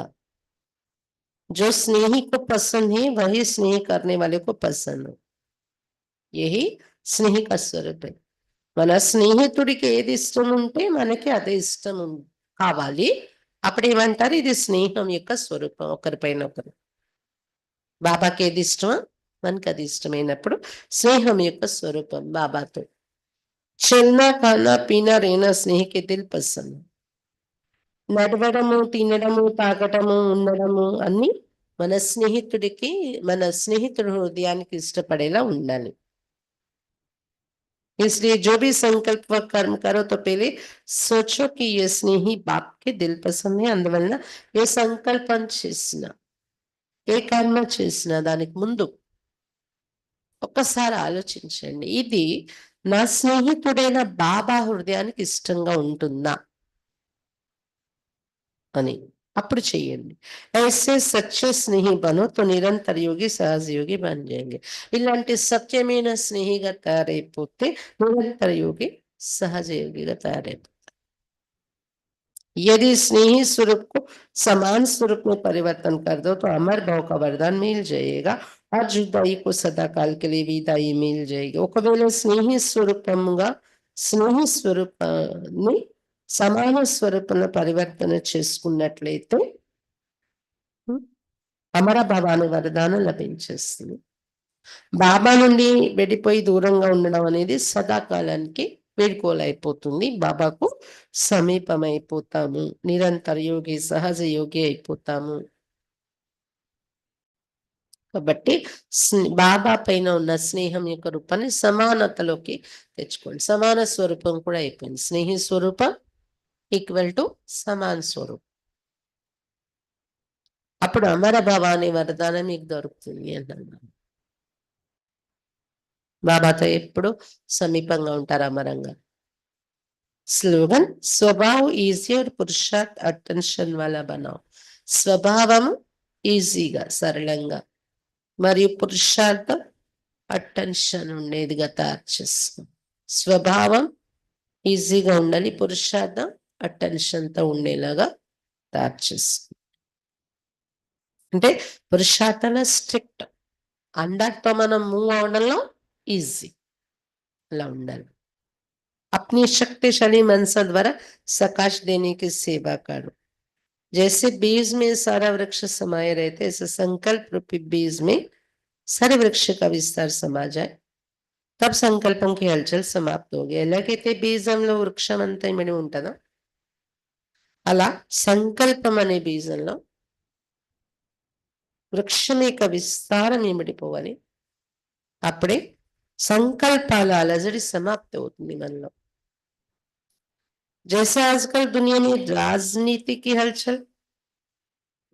जो स्नेही को पसंद है वही स्नेह करने वाले को पसंद हो. यही స్నేహ का स्वरूप है. మన స్నేహితుడికి ఏది ఇష్టం ఉంటే మనకి అదే ఇష్టం కావాలి. అప్పుడు ఏమంటారు, ఇది స్నేహం యొక్క స్వరూపం. ఒకరిపైన ఒకరు. బాబాకి ఏది ఇష్టమో మనకి అది ఇష్టమైనప్పుడు స్నేహం యొక్క స్వరూపం బాబాతో. చల్నా ఖానా పీనా రేనా స్నేహ కే దిల్ పసంద్. నడవడము, తినడము, తాగటము, ఉండడము అన్ని మన స్నేహితుడికి, మన స్నేహితుడి హృదయానికి ఇష్టపడేలా ఉండాలి. इसलिए जो भी संकल्प व कर्म करो तो पहले सोचो कि ये स्नेही बाप के दिल पसंद है. అందువలన ఏ సంకల్పం చేసినా, ఏ కర్మ చేసినా దానికి ముందు ఒక్కసారి ఆలోచించండి, ఇది నా స్నేహితుడైన బాబా హృదయానికి ఇష్టంగా ఉంటుందా అని. అప్పుడు చెయ్యండి. ऐसे सच्चे स्नेही बनो तो निरंतर योगी सहज योगी बन जाएंगे. ఇలాంటి సత్యమైన స్నేహిగా తయారైపోతే నిరంతర యోగి సహజ యోగిగా తయారైపోతారు. यदि स्नेही स्वरूप को समान स्वरूप में परिवर्तन कर दो तो अमर भाव का वरदान मिल जाएगा और जुदाई को सदा काल के लिए विदाई मिल जाएगी. ఒకవేళ స్నేహి స్వరూపముగా, స్నేహి స్వరూపాన్ని సమాన స్వరూపంలో పరివర్తన చేసుకున్నట్లయితే అమర భవాని వరదానం లభించేస్తుంది. బాబా నుండి వెళ్ళిపోయి దూరంగా ఉండడం అనేది సదాకాలానికి వీడ్కోలైపోతుంది. బాబాకు సమీపమైపోతాము. నిరంతర యోగి, సహజ యోగి అయిపోతాము. కాబట్టి బాబా పైన ఉన్న స్నేహం యొక్క రూపాన్ని సమానతలోకి తెచ్చుకోండి. సమాన స్వరూపం కూడా అయిపోయింది. స్నేహి స్వరూపం ఈక్వల్ టు సమాన స్వరూపం. అప్పుడు అమర భవాని వరదానం మీకు దొరుకుతుంది అన్నాను. బాబాతో ఎప్పుడు సమీపంగా ఉంటారు, అమరంగా. స్లోగన్, స్వభావ్ ఈజీ और పురుషార్థ్ అటెన్షన్ वाला बनाओ. స్వభావము ఈజీగా, సరళంగా, మరియు పురుషార్థం అటెన్షన్ ఉండేదిగా తయారు చేసుకో. స్వభావం ఈజీగా ఉండాలి, పురుషార్థం అటెన్షన్తో ఉండేలాగా తయారు చేసుకో. అంటే పురుషార్థంలో స్ట్రిక్ట్, అందరితో మనం మూవ్ అవడంలో ఈజీ, అలా ఉండాలి. अपनी शक्तिशाली मनसा द्वारा सकाश देने की सेवा करो. जैसे बीज में सारा वृक्ष समाये रहते, ऐसे संकल्प रूपी बीज में सारे वृक्ष का विस्तार समा जाए, तब संकल्पों की हलचल समाप्त हो गई. ఎలాగైతే బీజంలో వృక్షం అంతా ఇమిడి ఉంటుందో అలా సంకల్పం అనే బీజంలో వృక్షం యొక్క విస్తారం ఇమిడిపోవాలి. అప్పుడే సంకల్పాల అలజడి సమాప్తి అవుతుంది మనలో. जैसे आजकल दुनिया में राजनीति की हलचल,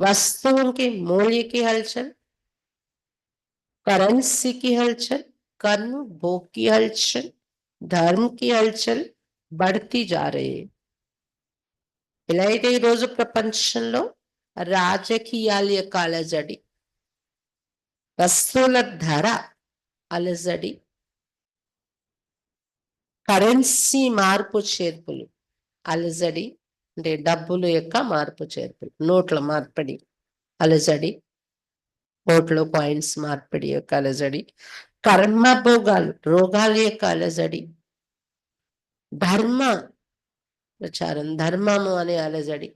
वस्तुओं के मूल्य की हलचल, करेंसी की हलचल, कर्म भोग की हलचल, धर्म की हलचल बढ़ती जा रही है. ఎలా అయితే ఈరోజు ప్రపంచంలో రాజకీయాల యొక్క అలజడి, వస్తువుల ధర అలజడి, కరెన్సీ మార్పు చేర్పులు అలజడి, అంటే డబ్బుల యొక్క మార్పు చేర్పులు, నోట్ల మార్పిడి అలజడి, నోట్లు కాయిన్స్ మార్పిడి యొక్క అలజడి, కర్మభోగాలు రోగాల యొక్క అలజడి, ధర్మ ప్రచారం ధర్మము అనే అలజడి,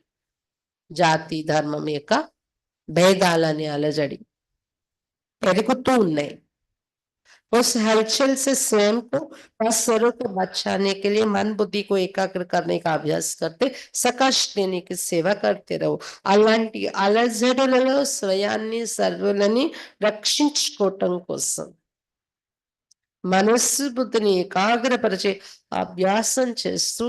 జాతి ధర్మం యొక్క భేదాలనే అలజడి పెరుగుతూ ఉన్నాయి. उस हलचल से स्वयं को और स्वरों को बचाने के लिए मन बुद्धि को एकाग्र करने का अभ्यास करते, सकाश देने की సేవ करते रहो. అలాంటి అలజడులలో స్వయాన్ని సర్వులని రక్షించుకోవటం కోసం మనస్సు బుద్ధిని ఏకాగ్రపరిచే అభ్యాసం చేస్తూ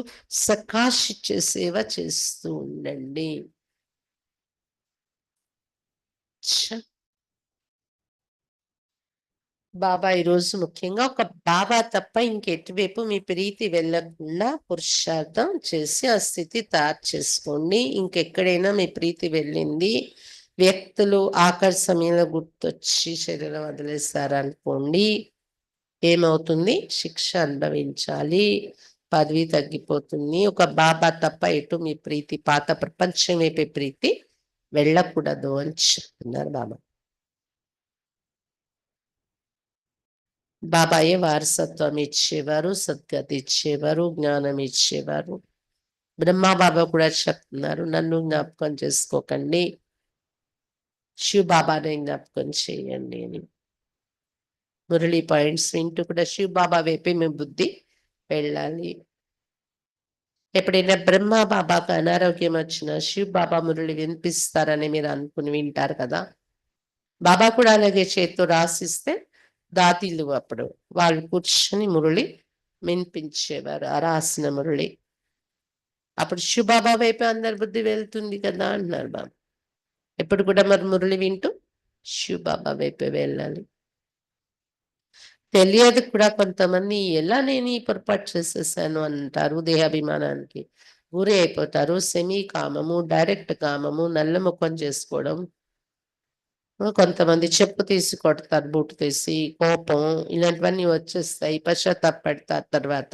సకాశిచ్చే సేవ చేస్తూ ఉండండి. బాబా ఈరోజు ముఖ్యంగా ఒక బాబా తప్ప ఇంకెటువైపు మీ ప్రీతి వెళ్ళకుండా పురుషార్థం చేసి ఆ స్థితి తయారు చేసుకోండి. ఇంకెక్కడైనా మీ ప్రీతి వెళ్ళింది, వ్యక్తులు ఆఖరి సమయంలో గుర్తొచ్చి శరీరం వదిలేస్తారనుకోండి, ఏమవుతుంది? శిక్ష అనుభవించాలి, పదవి తగ్గిపోతుంది. ఒక బాబా తప్ప ఎటు మీ ప్రీతి పాత ప్రపంచం వైపే ప్రీతి వెళ్ళకూడదు అని చెప్తున్నారు బాబా. బాబాయే వారసత్వం ఇచ్చేవారు, సద్గతి ఇచ్చేవారు, జ్ఞానం ఇచ్చేవారు. బ్రహ్మ బాబా కూడా చెప్తున్నారు, నన్ను జ్ఞాపకం చేసుకోకండి, శివ్ బాబానే జ్ఞాపకం చేయండి అని. మురళీ పాయింట్స్ వింటూ కూడా శివ్ బాబా వైపే మీ బుద్ధి వెళ్ళాలి. ఎప్పుడైనా బ్రహ్మ బాబాకు అనారోగ్యం వచ్చినా శివ్ బాబా మురళి వినిపిస్తారని మీరు అనుకుని వింటారు కదా. బాబా కూడా అలాగే చేత్తో రాసిస్తే దాతీలు అప్పుడు వాళ్ళు కూర్చొని మురళి వినిపించేవారు, ఆ రాసిన మురళి. అప్పుడు శివబాబా వైపు అందరి బుద్ధి వెళ్తుంది కదా అంటున్నారు బాబా. ఎప్పుడు కూడా మరి మురళి వింటూ శివబాబా వైపే వెళ్ళాలి. తెలియదు కూడా కొంతమంది, ఎలా నేను ఈ పొరపాటు చేసేసాను అంటారు. దేహాభిమానానికి గురి అయిపోతారు. సెమీ కామము, డైరెక్ట్ కామము, నల్ల ముఖం చేసుకోవడం, కొంతమంది చెప్పు తీసి కొడతారు, బూటు తీసి, కోపం, ఇలాంటివన్నీ వచ్చేస్తాయి. పశ్చాత్తాపడతారు తర్వాత.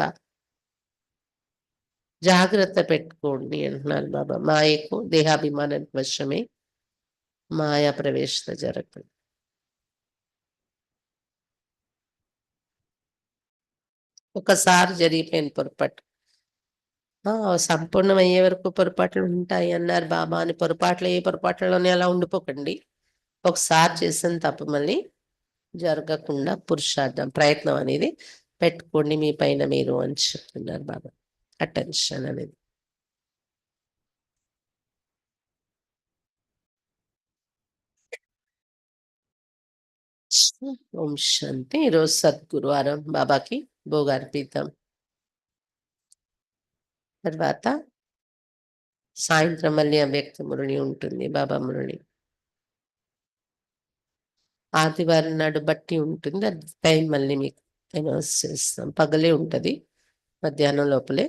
జాగ్రత్త పెట్టుకోండి అంటున్నారు బాబా. మాయకు దేహాభిమానానికి వశమే మాయా ప్రవేశత జరగదు. ఒకసారి జరిగిపోయిన పొరపాటు సంపూర్ణం అయ్యే వరకు పొరపాట్లు ఉంటాయి అన్నారు బాబా. అని పొరపాట్లు ఏ పొరపాట్లలోనే అలా ఉండిపోకండి. ఒకసారి చేసిన తప్పు మళ్ళీ జరగకుండా పురుషార్థం ప్రయత్నం అనేది పెట్టుకోండి మీ పైన మీరు అని చెప్తున్నారు బాబా. అటెన్షన్ అనేది. ఓం శాంతి. ఈరోజు సద్గురువారం, బాబాకి భోగార్పితం. తర్వాత సాయంత్రం మళ్ళీ అవ్యక్త మురళి ఉంటుంది, బాబా మురళి. ఆదివారం నాడు బట్టి ఉంటుంది, అది టైం మళ్ళీ మీకు అనౌన్స్ చేస్తాం. పగలే ఉంటుంది, మధ్యాహ్నం లోపలే.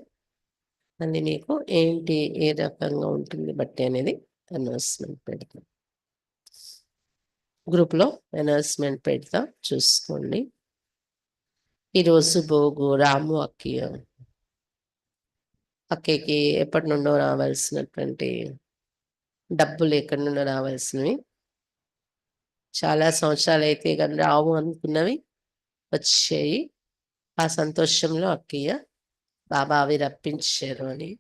మళ్ళీ మీకు ఏంటి ఏ రకంగా ఉంటుంది బట్టి అనేది అనౌన్స్మెంట్ పెడతాం, గ్రూప్లో అనౌన్స్మెంట్ పెడతాం, చూసుకోండి. ఈరోజు భోగు రాము అక్కకి ఎప్పటి నుండో రావాల్సినటువంటి డబ్బులు, ఎక్కడి నుండో రావాల్సినవి చాలా సంవత్సరాలు అయితే కానీ రావు అనుకున్నవి వచ్చాయి. ఆ సంతోషంలో అక్కయ్య బాబా అవి రప్పించారు అని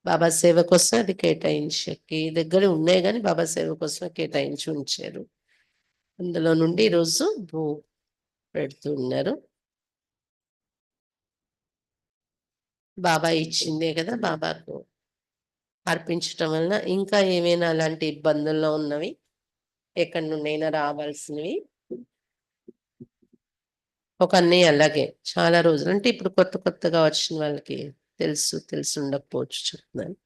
బాబా సేవ కోసం అది కేటాయించి, అక్కయ్య దగ్గర ఉన్నాయి కానీ బాబా సేవ కోసం కేటాయించి ఉంచారు. అందులో నుండి ఈరోజు భూ పెడుతూ ఉన్నారు. బాబా ఇచ్చిందే కదా బాబాకు అర్పించటం వలన ఇంకా ఏమైనా అలాంటి ఇబ్బందుల్లో ఉన్నవి, ఎక్కడి నుండైనా రావాల్సినవి. ఒక అన్నయ్య అలాగే చాలా రోజులు, అంటే ఇప్పుడు కొత్తగా వచ్చిన వాళ్ళకి తెలిసి ఉండకపోవచ్చు చెప్తున్నాను.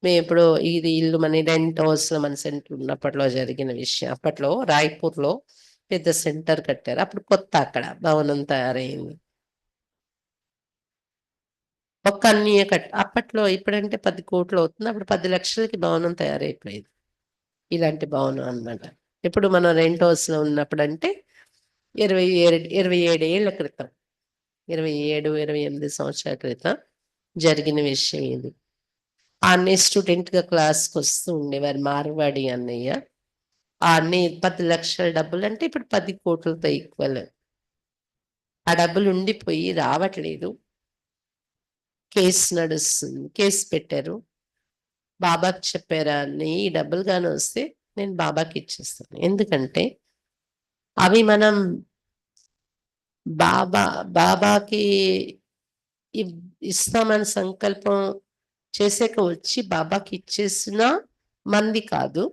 మేము ఇప్పుడు ఇది ఇల్లు మన రెంట్ హౌస్ లో మన సెంటర్ ఉన్నప్పట్లో జరిగిన విషయం. అప్పట్లో రాయ్పూర్లో పెద్ద సెంటర్ కట్టారు, అప్పుడు కొత్త అక్కడ భవనం తయారైంది. ఒక్క అన్నయ్య అప్పట్లో ఇప్పుడంటే 10 కోట్లు అవుతుంది. అప్పుడు 10 లక్షలకి భవనం తయారైపోయేది. ఇలాంటి భవనం అన్నమాట. ఇప్పుడు మనం రెంట్ హౌస్‌లో ఉన్నప్పుడంటే 27 ఏళ్ల క్రితం. 27, 28 సంవత్సరాల క్రితం జరిగిన విషయం ఇది. ఆ అన్నయ్య స్టూడెంట్‌గా క్లాస్‌కొస్తూ ఉండేవారు. మార్వాడి అన్నయ్య. ఆ అన్నయ్య 10 లక్షల డబ్బులంటే ఇప్పుడు 10 కోట్లతో ఈక్వల్. ఆ డబ్బులు ఉండిపోయి రావట్లేదు. కేస్ నడుస్తుంది. కేస్ పెట్టారు. బాబాకి చెప్పారా అన్నయ్య ఈ డబ్బులు గాని వస్తే నేను బాబాకి ఇచ్చేస్తాను. ఎందుకంటే అవి మనం బాబాకి ఇస్తామని సంకల్పం చేసాక వచ్చి బాబాకి ఇచ్చేసినా మంది కాదు.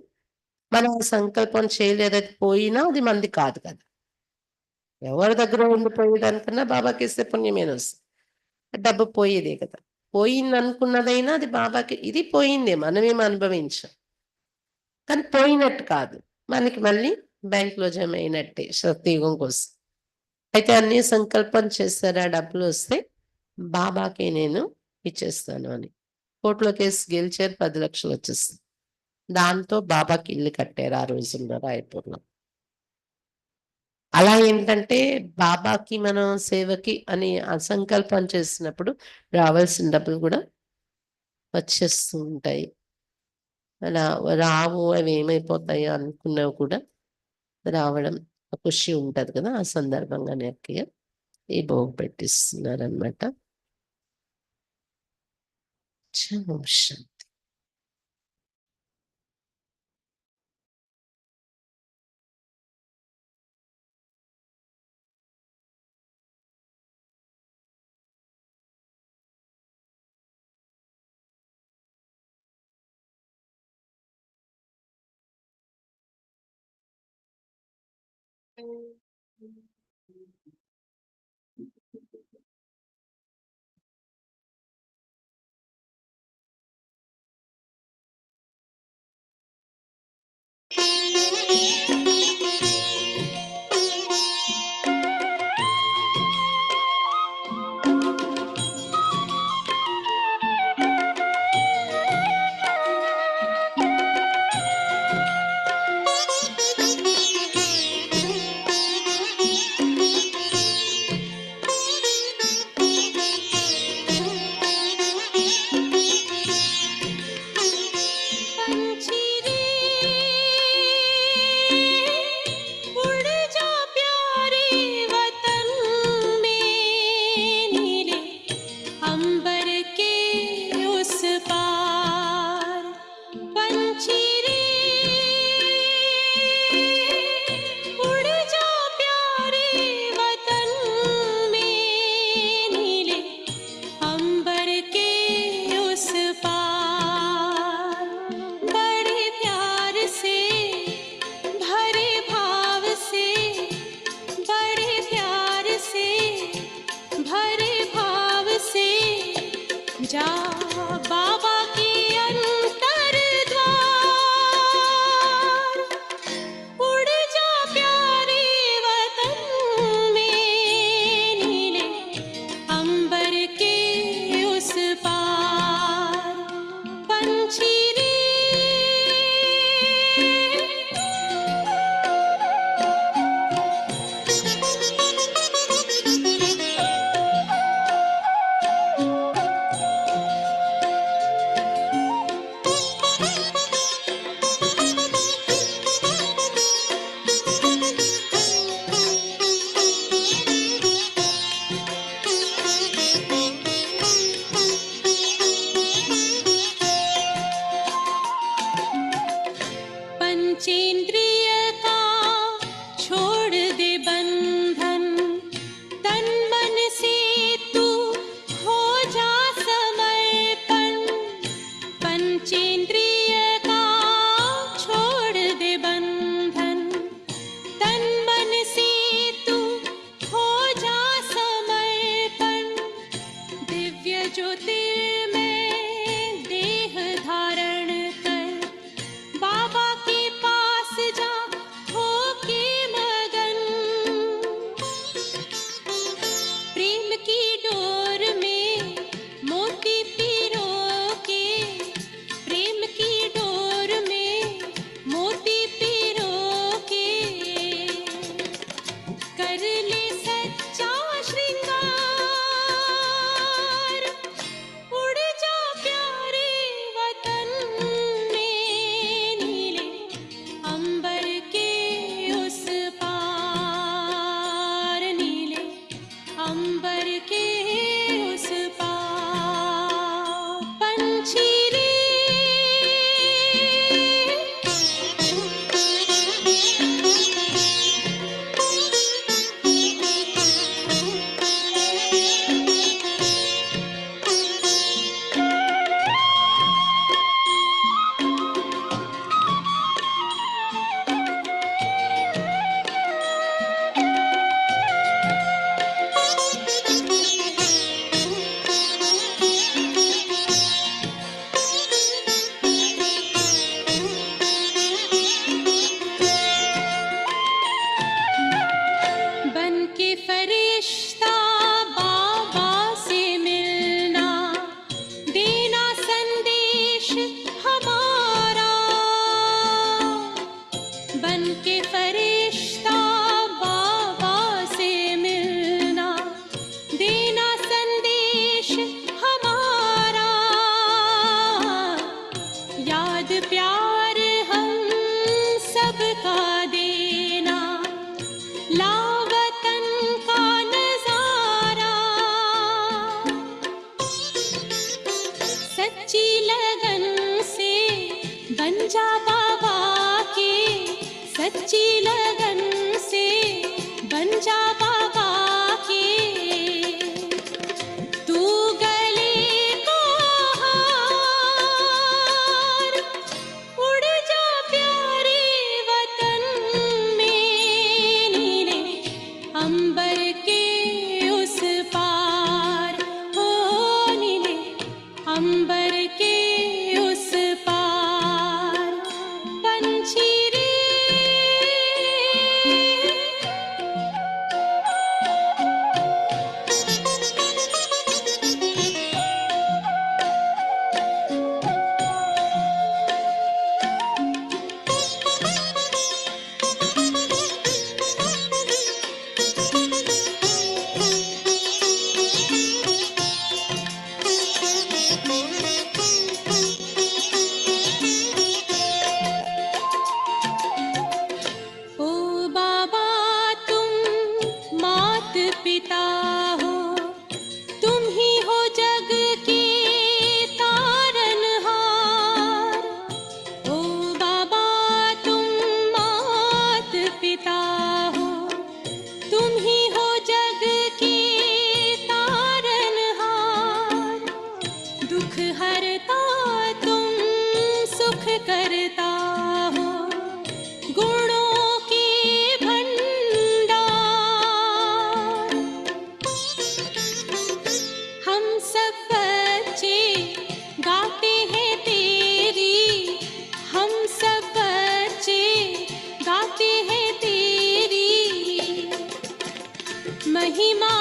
మనం ఆ సంకల్పం చేయలేదు, అది పోయినా అది మంది కాదు కదా! ఎవరి దగ్గర ఉండిపోయేదానికన్నా బాబాకిస్తే పుణ్యమేనొస్తది. డబ్బు పోయేదే కదా! పోయిందనుకున్నదైనా అది బాబాకి ఇది పోయిందే మనమేం అనుభవించం. కానీ పోయినట్టు కాదు. మనకి మళ్ళీ బ్యాంక్‌లో జమ అయినట్టే సత్యయుగంకొస్తే. అయితే అన్నీ సంకల్పం చేశారు ఆ డబ్బులొస్తే బాబాకి నేను ఇచ్చేస్తాను అని. కోర్ట్‌లో కేస్ గెలిచారు 10 లక్షలు వచ్చేసింది. దాంతో బాబాకి ఇల్లు కట్టారు ఆ రోజుల్లో రాయపూర్‌లో. అలా ఏంటంటే బాబాకి మనం సేవకి అని సంకల్పం చేసినప్పుడు రావాల్సిన డబ్బులు కూడా వచ్చేస్తూ ఉంటాయి. అలా రావు అవి ఏమైపోతాయో అనుకున్నవి కూడా రావడం ఖుషి ఉంటది కదా! ఆ సందర్భంగా నాకు ఈ భోగి పెట్టిస్తున్నారనమాట. ఓం बन जा बाबा के सच्ची लगन से, बन जा बाबा के तू गले को हार, उड़ जा प्यारे वतन में नीले अंबर के उस पार, हो नीले अंबर के उस पार। पंछी रे ओ बाबा तुम मात पिता हो, तुम ही हो जग के तारनहार। ओ बाबा तुम मात पिता हो, तुम ही हो जग के तारनहार। दुख हरता तुम सुख करता हो, गुणों के भंडार। हम सब बच्चे गाते हैं तेरी, हम सब बच्चे गाते हैं तेरी महिमा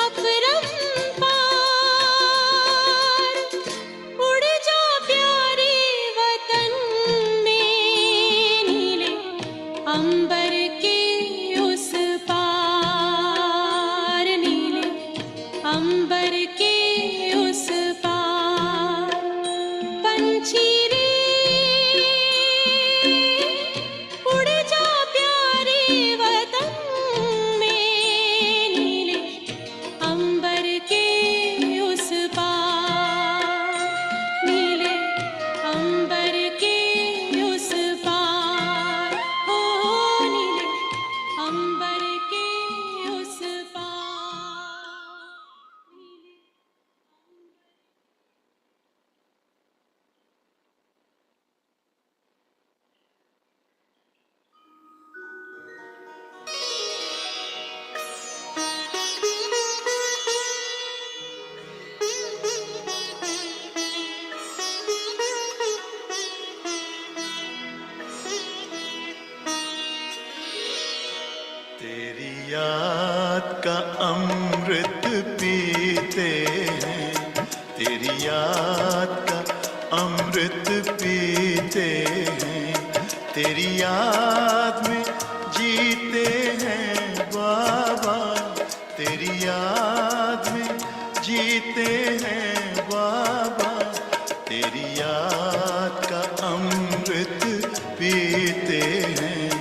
अपरंपार। उड़ जा प्यारे वतन में नीले अंबर के उस पार, नीले अंबर के उस पार। पंछी रे उड़ जा प्यारे वतन में नीले अंबर के उस पार, नीले अंबर के उस पार, हो नीले अंबर के उस पार। तेरी याद का अमृत पीते हैं, तेरी याद का अमृत पीते हैं, तेरी याद में जीते हैं बाबा, तेरी याद में जीते हैं बाबा, तेरी याद का अमृत पीते हैं,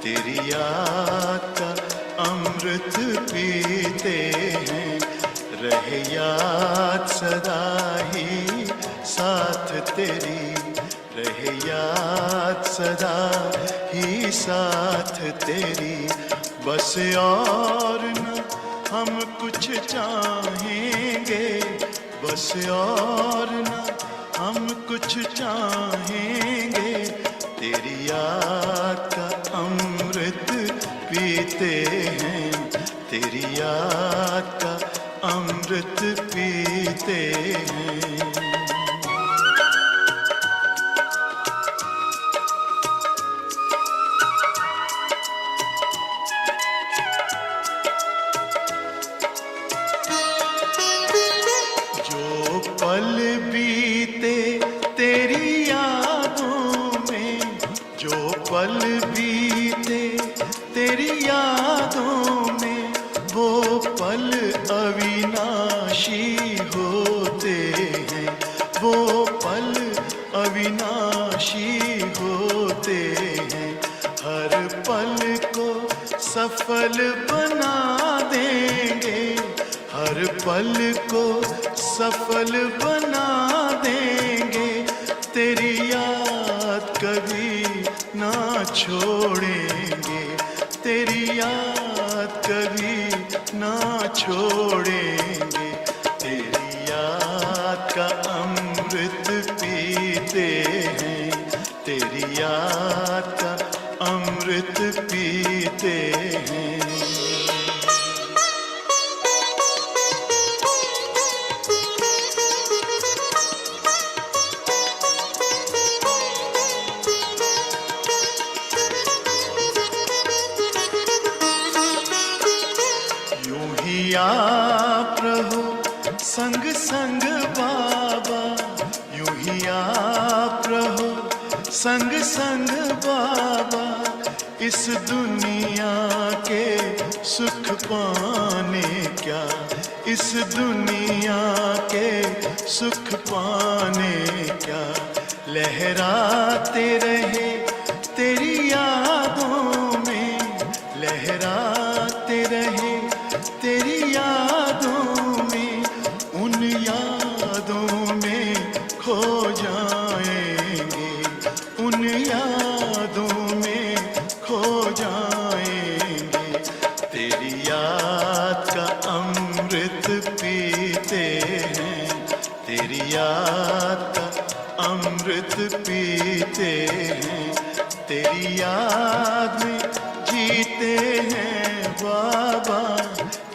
तेरी याद का अमृत पीते हैं। रहे याद सदा ही साथ तेरी, रहे याद सदा ही साथ तेरी। बस और न हम कुछ चाहेंगे, बस और न हम कुछ चाहेंगे, तेरी याद का अमृत पीते हैं, तेरी याद का अमृत पीते हैं। जो पल बीते तेरी यादों में, जो पल बीते तेरी यादों में, वो पल अविनाशी होते हैं, वो पल अविनाशी होते हैं। हर पल को सफल बना देंगे, हर पल को सफल बना देंगे, तेरी याद छोड़ेंगे, तेरी याद कभी ना छोड़ेंगे। तेरी याद का अमृत पीते हैं, तेरी याद का अमृत पीते हैं। यूं ही आप रहो संग संग बाबा, यूं ही आप रहो संग संग बाबा। इस दुनिया के सुख पाने क्या, इस दुनिया के सुख पाने क्या। लहराते रहे तेरी यादों में, लहराते रहे तेरी यादों में। उन यादों में खो जाएंगे, उन यादों में खो जाएंगे। तेरी याद का अमृत पीते हैं, तेरी याद का अमृत पीते हैं। तेरी याद में जीते हैं बाबा,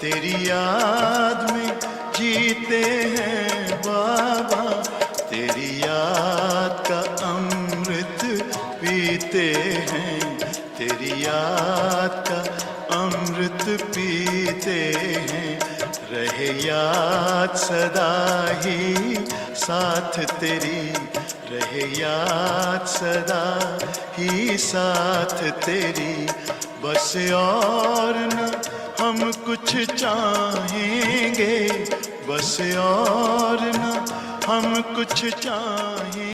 तेरी याद में जीते हैं बाबा। तेरी याद का अमृत पीते हैं, तेरी याद का अमृत पीते हैं। रहे याद सदा ही साथ तेरी, रहे याद सदा ही साथ तेरी। बस और न हम कुछ चाहेंगे, बस और न हम कुछ चाहेंगे।